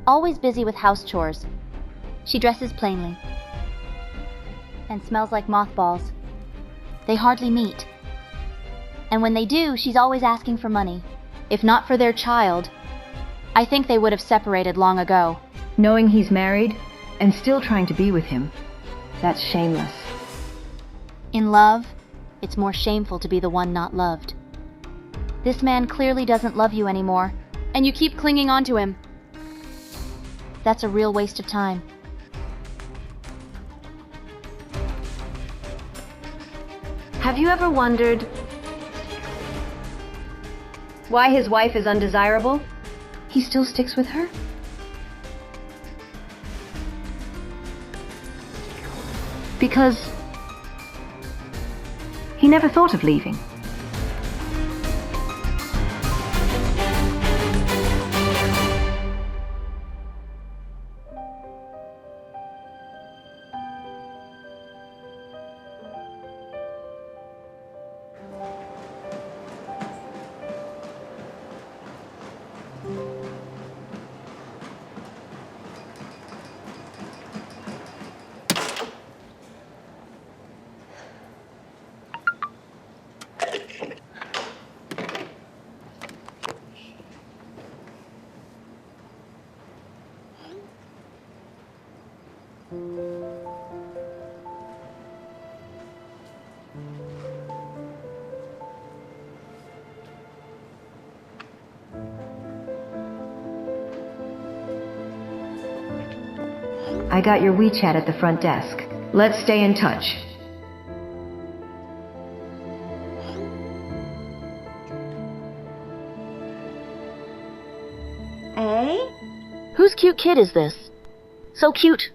always busy with house chores. She dresses plainly and smells like mothballs. They hardly meet. And when they do, she's always asking for money. If not for their child, I think they would have separated long ago. Knowing he's married and still trying to be with him, that's shameless. In love, it's more shameful to be the one not loved. This man clearly doesn't love you anymore, and you keep clinging on to him. That's a real waste of time. Have you ever wondered why his wife is undesirable? He still sticks with her? Because he never thought of leaving. I got your WeChat at the front desk. Let's stay in touch. Eh? Whose cute kid is this? So cute.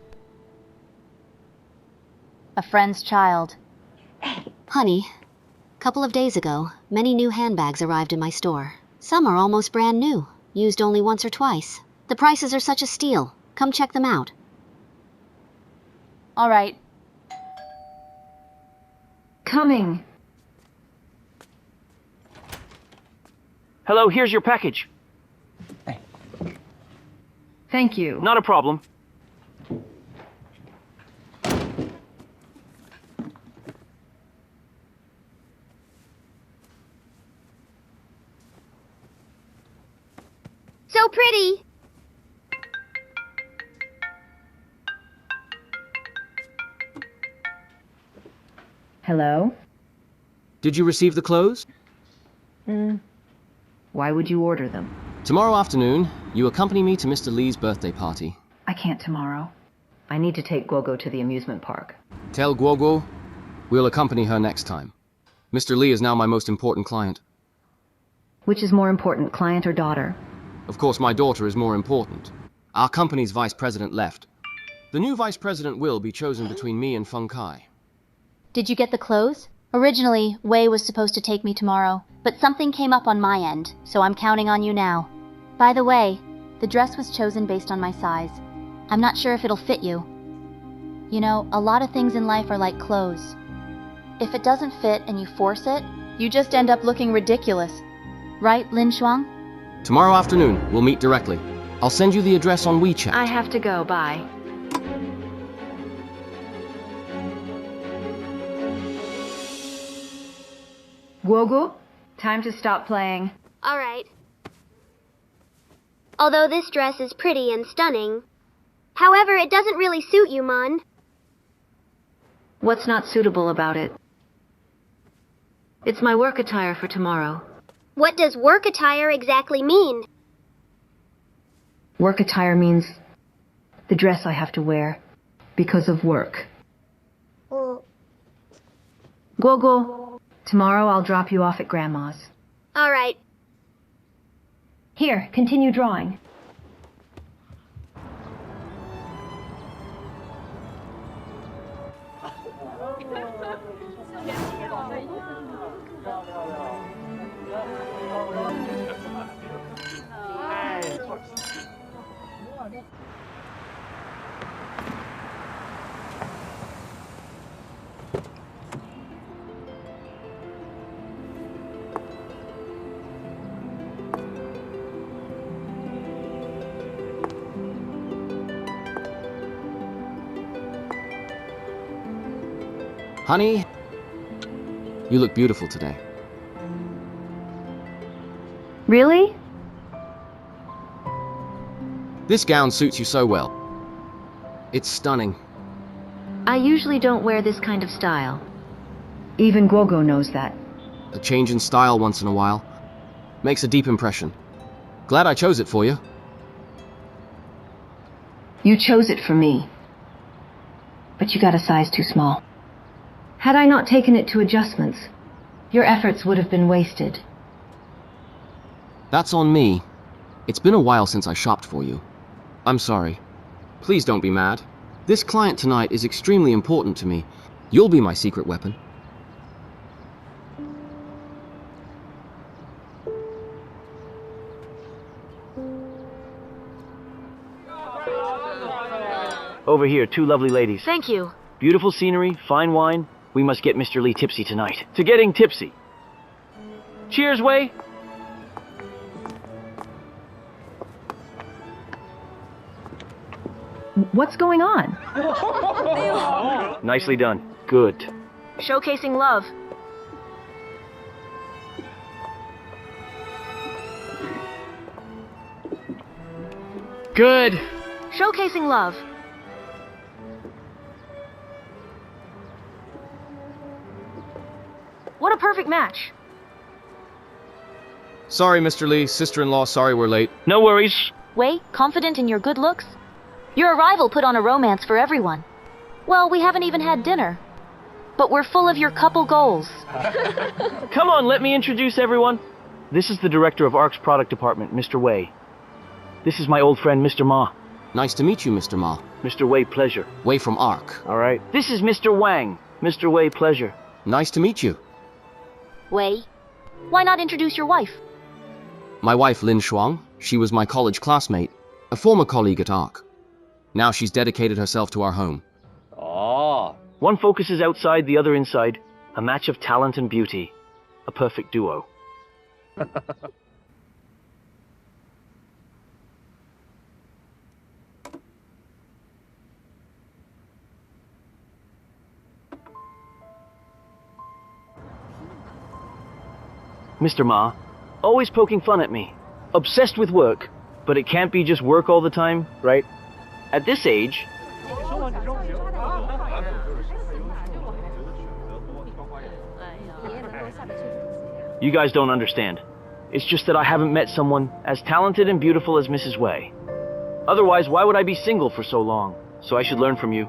A friend's child. Honey, couple of days ago, many new handbags arrived in my store. Some are almost brand new, used only once or twice. The prices are such a steal. Come check them out. All right. Coming. Hello, here's your package. Thank you. Not a problem. So pretty! Hello? Did you receive the clothes? Why would you order them? Tomorrow afternoon, you accompany me to Mr. Lee's birthday party. I can't tomorrow. I need to take Gogo to the amusement park. Tell Guoguo we'll accompany her next time. Mr. Lee is now my most important client. Which is more important, client or daughter? Of course, my daughter is more important. Our company's vice president left. The new vice president will be chosen between me and Feng Kai. Did you get the clothes? Originally, Wei was supposed to take me tomorrow, but something came up on my end, so I'm counting on you now. By the way, the dress was chosen based on my size. I'm not sure if it'll fit you. You know, a lot of things in life are like clothes. If it doesn't fit and you force it, you just end up looking ridiculous. Right, Lin Shuang? Tomorrow afternoon, we'll meet directly. I'll send you the address on WeChat. I have to go, bye. Guogu, time to stop playing. All right. Although this dress is pretty and stunning, however, it doesn't really suit you, Mon. What's not suitable about it? It's my work attire for tomorrow. What does work attire exactly mean? Work attire means the dress I have to wear because of work. Guogu, tomorrow I'll drop you off at Grandma's. All right. Here, continue drawing. Honey, you look beautiful today. Really? This gown suits you so well. It's stunning. I usually don't wear this kind of style. Even Guogu knows that. A change in style once in a while makes a deep impression. Glad I chose it for you. You chose it for me. But you got a size too small. Had I not taken it to adjustments, your efforts would have been wasted. That's on me. It's been a while since I shopped for you. I'm sorry. Please don't be mad. This client tonight is extremely important to me. You'll be my secret weapon. Over here, two lovely ladies. Thank you. Beautiful scenery, fine wine. We must get Mr. Lee tipsy tonight. To getting tipsy. Cheers, Wei. What's going on? Nicely done. Good. Showcasing love. Good. Showcasing love. perfect match. Sorry, Mr. Li. Sister-in-law, sorry we're late. No worries. Wei, confident in your good looks? Your arrival put on a romance for everyone. Well, we haven't even had dinner. But we're full of your couple goals. Come on, let me introduce everyone. This is the director of ARC's product department, Mr. Wei. This is my old friend, Mr. Ma. Nice to meet you, Mr. Ma. Mr. Wei, pleasure. Wei from ARC. All right. This is Mr. Wang. Mr. Wei, pleasure. Nice to meet you. Wei, why not introduce your wife? My wife, Lin Shuang, she was my college classmate, a former colleague at ARC. Now she's dedicated herself to our home. Oh. One focuses outside, the other inside. A match of talent and beauty. A perfect duo. Mr. Ma, always poking fun at me. Obsessed with work. But it can't be just work all the time, right? At this age... You guys don't understand. It's just that I haven't met someone as talented and beautiful as Mrs. Wei. Otherwise, why would I be single for so long? So I should learn from you.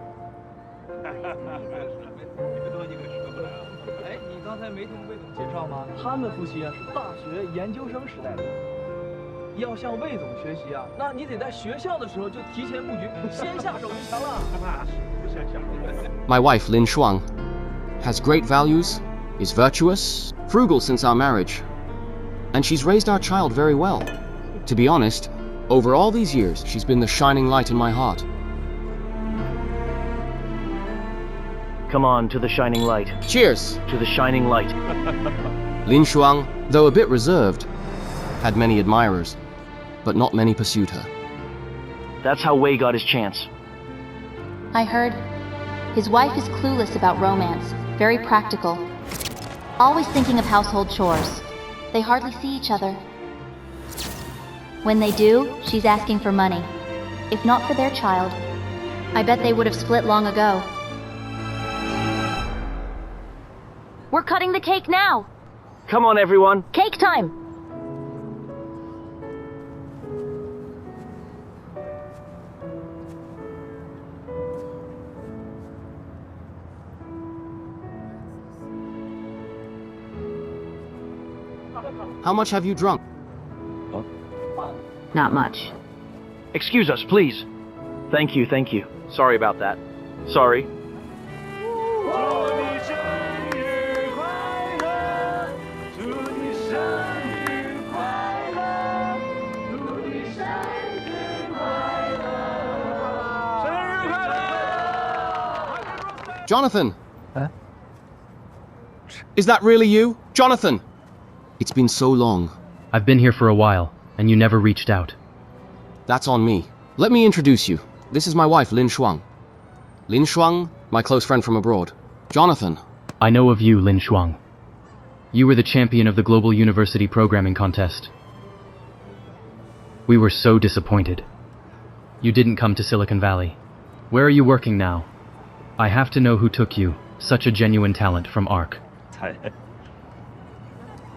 My wife, Lin Shuang, has great values, is virtuous, frugal since our marriage, and she's raised our child very well. To be honest, over all these years, she's been the shining light in my heart. Come on, to the shining light. Cheers! To the shining light. Lin Shuang, though a bit reserved, had many admirers, but not many pursued her. That's how Wei got his chance. I heard his wife is clueless about romance, very practical, always thinking of household chores. They hardly see each other. When they do, she's asking for money. If not for their child, I bet they would have split long ago. We're cutting the cake now. Come on, everyone. Cake time. How much have you drunk? Not much. Excuse us, please. Thank you, thank you. Sorry about that. Sorry. Jonathan! Huh? Is that really you? Jonathan! It's been so long. I've been here for a while, and you never reached out. That's on me. Let me introduce you. This is my wife, Lin Shuang. Lin Shuang, my close friend from abroad. Jonathan. I know of you, Lin Shuang. You were the champion of the Global University Programming Contest. We were so disappointed. You didn't come to Silicon Valley. Where are you working now? I have to know who took you, such a genuine talent from ARC.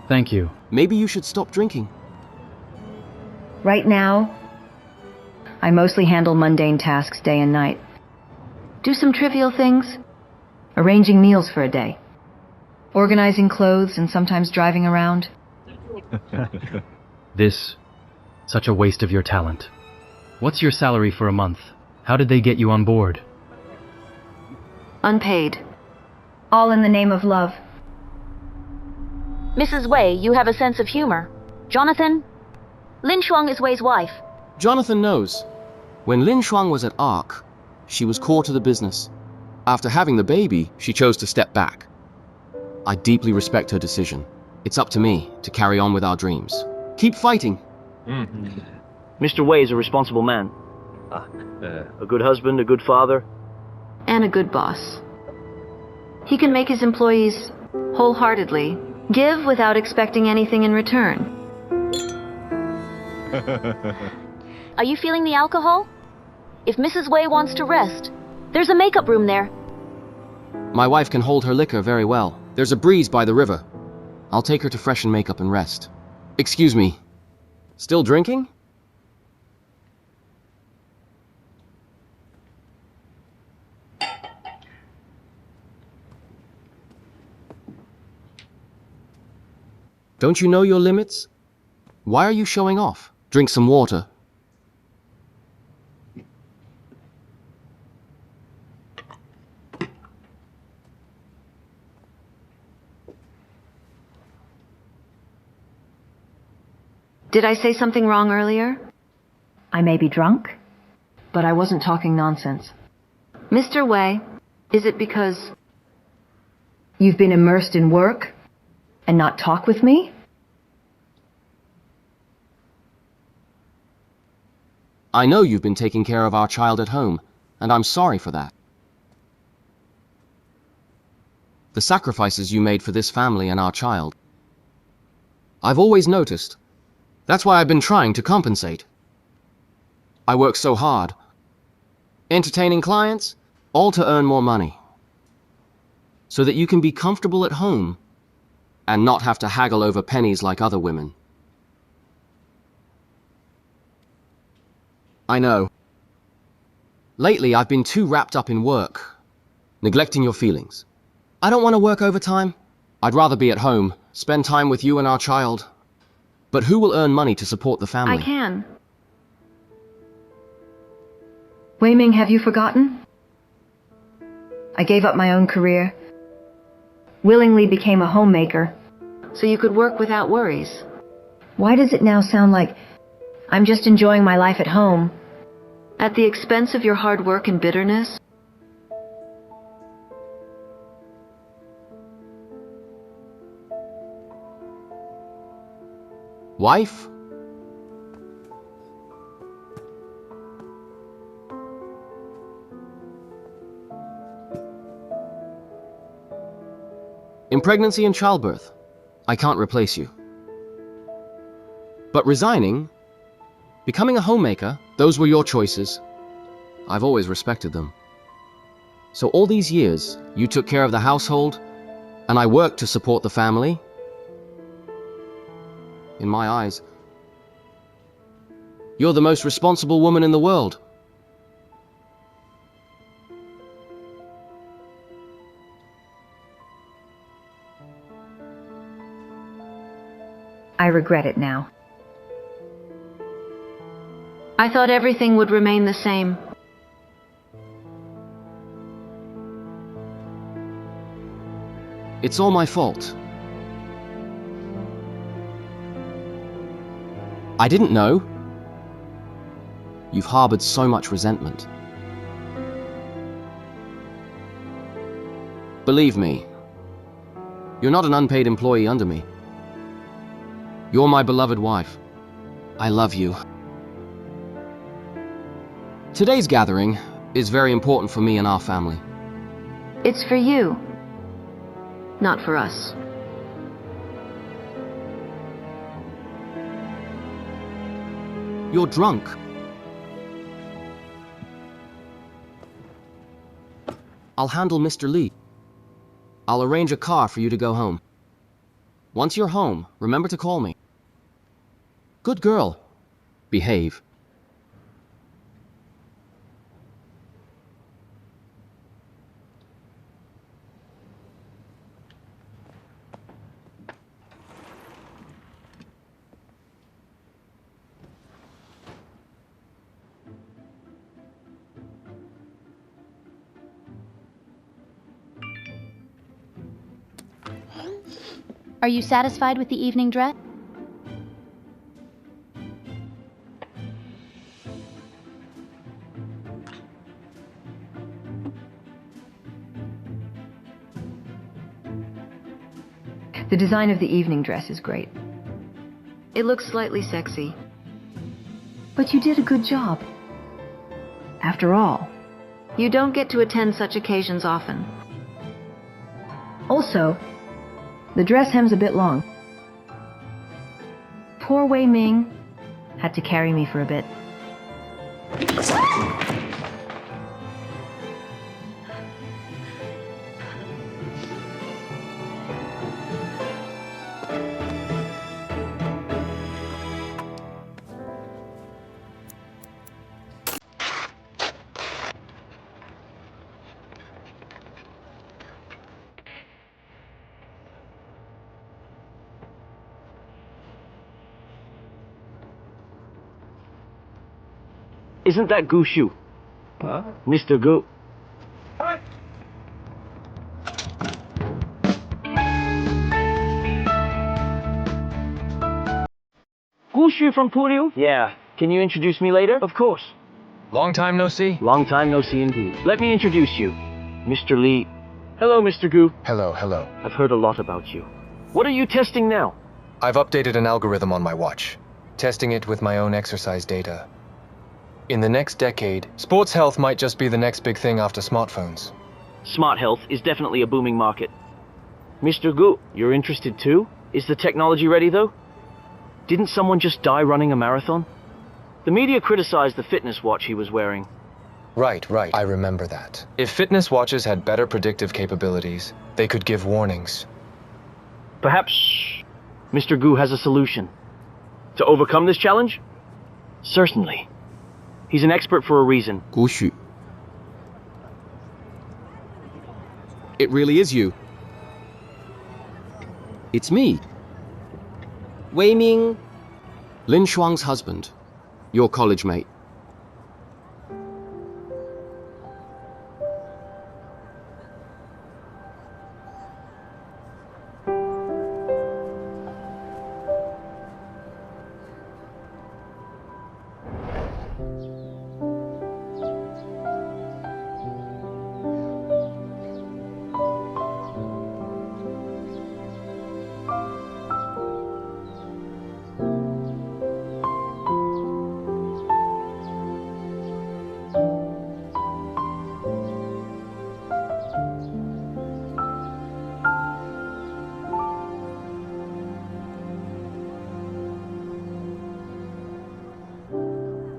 Thank you. Maybe you should stop drinking. Right now, I mostly handle mundane tasks day and night. Do some trivial things, arranging meals for a day, organizing clothes and sometimes driving around. Such a waste of your talent. What's your salary for a month? How did they get you on board? Unpaid. All in the name of love. Mrs. Wei, you have a sense of humor. Jonathan, Lin Shuang is Wei's wife. Jonathan knows. When Lin Shuang was at ARC, she was core to the business. After having the baby, she chose to step back. I deeply respect her decision. It's up to me to carry on with our dreams. Keep fighting. Mr. Wei is a responsible man. A good husband, a good father. And a good boss. He can make his employees wholeheartedly give without expecting anything in return. Are you feeling the alcohol? If Mrs. Wei wants to rest, there's a makeup room there. My wife can hold her liquor very well. There's a breeze by the river. I'll take her to freshen makeup and rest. Excuse me. Still drinking? Don't you know your limits? Why are you showing off? Drink some water. Did I say something wrong earlier? I may be drunk, but I wasn't talking nonsense. Mr. Wei, is it because you've been immersed in work and not talk with me? I know you've been taking care of our child at home, and I'm sorry for that. The sacrifices you made for this family and our child. I've always noticed. That's why I've been trying to compensate. I work so hard. Entertaining clients, all to earn more money. So that you can be comfortable at home and not have to haggle over pennies like other women. I know. Lately, I've been too wrapped up in work, neglecting your feelings. I don't want to work overtime. I'd rather be at home, spend time with you and our child. But who will earn money to support the family? I can. Wei Ming, have you forgotten? I gave up my own career, willingly became a homemaker, so you could work without worries. Why does it now sound like I'm just enjoying my life at home, at the expense of your hard work and bitterness? Wife? In pregnancy and childbirth, I can't replace you. But resigning, becoming a homemaker, those were your choices. I've always respected them. So all these years, you took care of the household, and I worked to support the family. In my eyes, you're the most responsible woman in the world. I regret it now. I thought everything would remain the same. It's all my fault. I didn't know. You've harbored so much resentment. Believe me, you're not an unpaid employee under me. You're my beloved wife. I love you. Today's gathering is very important for me and our family. It's for you, not for us. You're drunk. I'll handle Mr. Li. I'll arrange a car for you to go home. Once you're home, remember to call me. Good girl. Behave. Are you satisfied with the evening dress? The design of the evening dress is great. It looks slightly sexy. But you did a good job. After all, you don't get to attend such occasions often. Also, the dress hem's a bit long. Poor Wei Ming had to carry me for a bit. Isn't that Gu Shu? Huh? Mr. Gu. Gu Shu from Puriu? Yeah. Can you introduce me later? Of course. Long time no see. Long time no see indeed. Let me introduce you. Mr. Li. Hello, Mr. Gu. Hello, hello. I've heard a lot about you. What are you testing now? I've updated an algorithm on my watch, testing it with my own exercise data. In the next decade, sports health might just be the next big thing after smartphones. Smart health is definitely a booming market. Mr. Gu, you're interested too? Is the technology ready though? Didn't someone just die running a marathon? The media criticized the fitness watch he was wearing. Right, I remember that. If fitness watches had better predictive capabilities, they could give warnings. Perhaps Mr. Gu has a solution. To overcome this challenge? Certainly. He's an expert for a reason. Gu Shu. It really is you. It's me. Wei Ming. Lin Shuang's husband. Your college mate.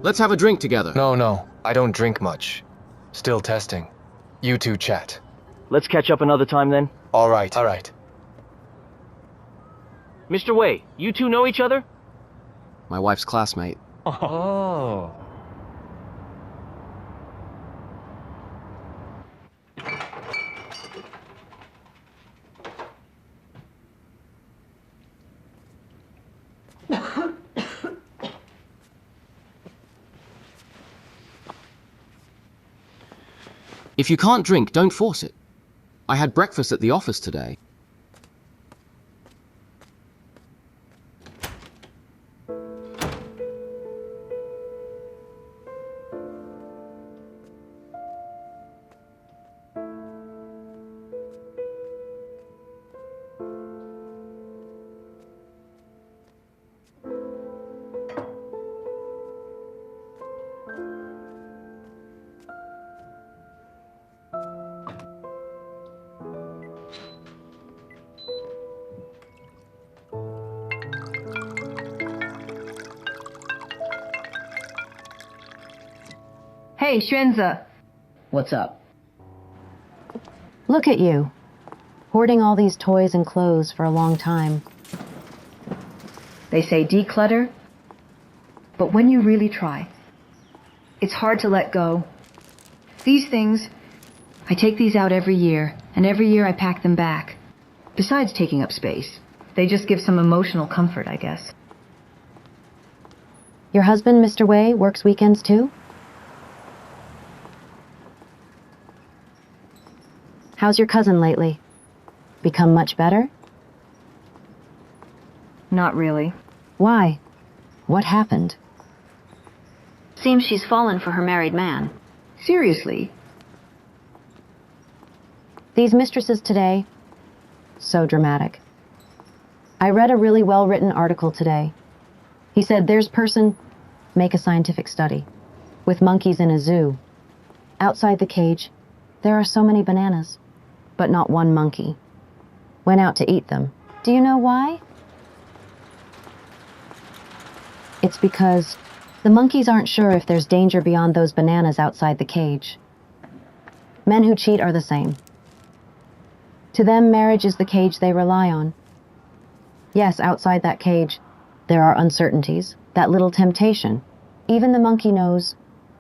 Let's have a drink together. No, I don't drink much. Still testing. You two chat. Let's catch up another time then. All right. Mr. Wei, you two know each other? My wife's classmate. Oh. If you can't drink, don't force it. I had breakfast at the office today. Hey, Xuanze. What's up? Look at you, hoarding all these toys and clothes for a long time. They say declutter, but when you really try, it's hard to let go. These things, I take these out every year, and every year I pack them back. Besides taking up space, they just give some emotional comfort, I guess. Your husband, Mr. Wei, works weekends too? How's your cousin lately? Become much better? Not really. Why? What happened? Seems she's fallen for her married man. Seriously? These mistresses today, so dramatic. I read a really well-written article today. He said there's person, make a scientific study, with monkeys in a zoo. Outside the cage, there are so many bananas, but not one monkey. Went out to eat them. Do you know why? It's because the monkeys aren't sure if there's danger beyond those bananas outside the cage. Men who cheat are the same. To them, marriage is the cage they rely on. Yes, outside that cage, there are uncertainties, that little temptation. Even the monkey knows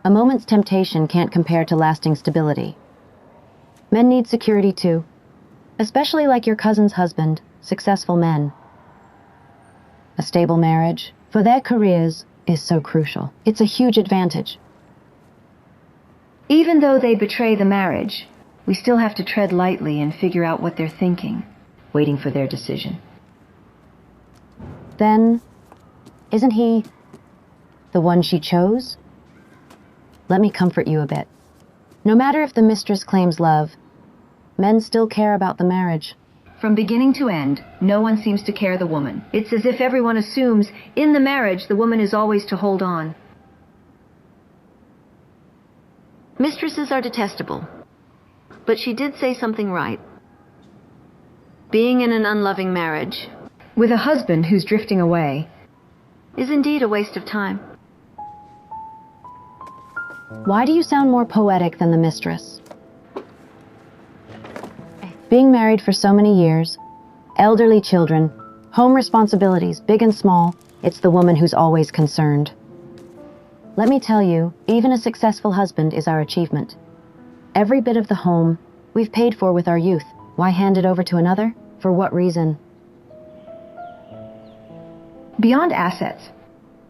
a moment's temptation can't compare to lasting stability. Men need security too, especially like your cousin's husband, successful men. A stable marriage, for their careers, is so crucial. It's a huge advantage. Even though they betray the marriage, we still have to tread lightly and figure out what they're thinking, waiting for their decision. Then, isn't he the one she chose? Let me comfort you a bit. No matter if the mistress claims love, men still care about the marriage. From beginning to end, no one seems to care the woman. It's as if everyone assumes in the marriage the woman is always to hold on. Mistresses are detestable, but she did say something right. Being in an unloving marriage, with a husband who's drifting away, is indeed a waste of time. Why do you sound more poetic than the mistress? Being married for so many years, elderly children, home responsibilities, big and small, it's the woman who's always concerned. Let me tell you, even a successful husband is our achievement. Every bit of the home we've paid for with our youth. Why hand it over to another? For what reason? Beyond assets,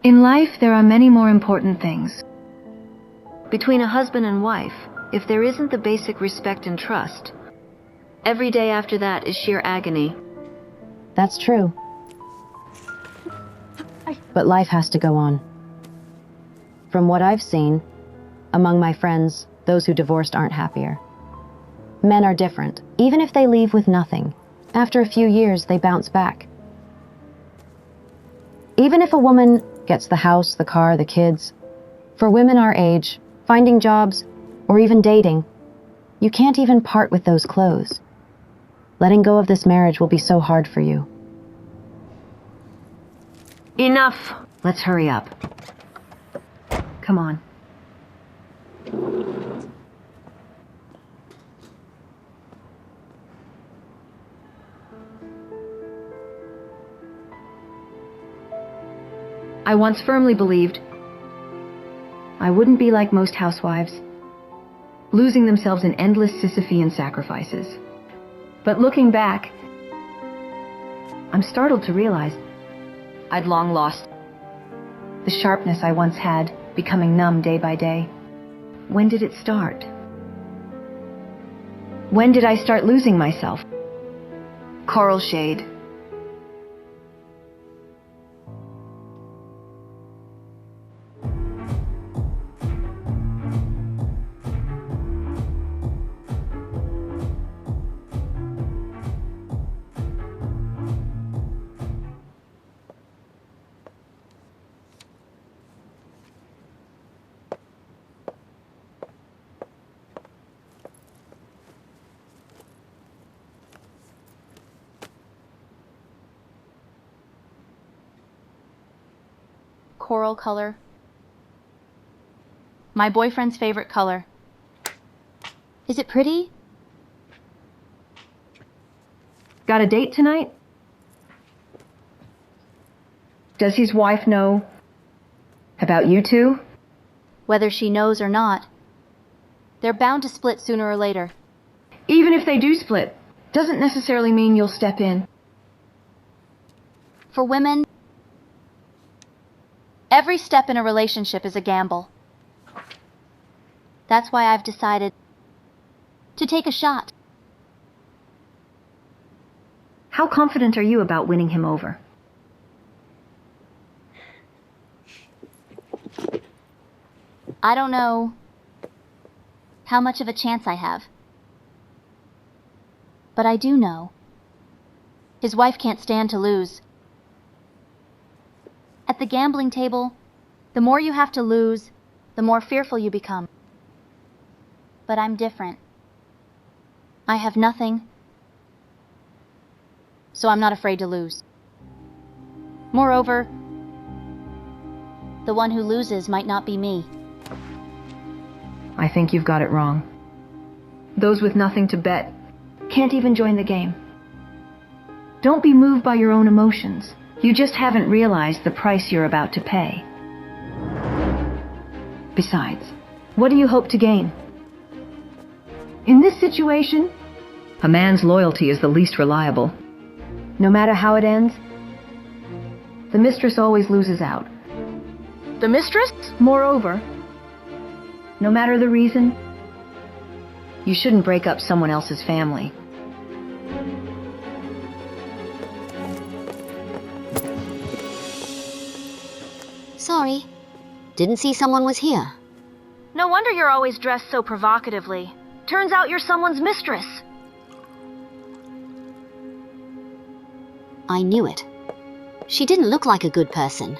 in life there are many more important things. Between a husband and wife, if there isn't the basic respect and trust, every day after that is sheer agony. That's true. But life has to go on. From what I've seen, among my friends, those who divorced aren't happier. Men are different. Even if they leave with nothing, after a few years they bounce back. Even if a woman gets the house, the car, the kids, for women our age, finding jobs, or even dating, you can't even part with those clothes. Letting go of this marriage will be so hard for you. Enough! Let's hurry up. Come on. I once firmly believed I wouldn't be like most housewives, losing themselves in endless Sisyphean sacrifices. But looking back, I'm startled to realize I'd long lost the sharpness I once had, becoming numb day by day. When did it start? When did I start losing myself? Coral shade. Coral color. My boyfriend's favorite color. Is it pretty? Got a date tonight? Does his wife know about you two? Whether she knows or not, they're bound to split sooner or later. Even if they do split, doesn't necessarily mean you'll step in. For women, every step in a relationship is a gamble. That's why I've decided to take a shot. How confident are you about winning him over? I don't know how much of a chance I have. But I do know his wife can't stand to lose. At the gambling table, the more you have to lose, the more fearful you become. But I'm different. I have nothing, so I'm not afraid to lose. Moreover, the one who loses might not be me. I think you've got it wrong. Those with nothing to bet can't even join the game. Don't be moved by your own emotions. You just haven't realized the price you're about to pay. Besides, what do you hope to gain? In this situation, a man's loyalty is the least reliable. No matter how it ends, the mistress always loses out. The mistress? Moreover, no matter the reason, You shouldn't break up someone else's family. Sorry. Didn't see someone was here. No wonder you're always dressed so provocatively. Turns out you're someone's mistress. I knew it. She didn't look like a good person.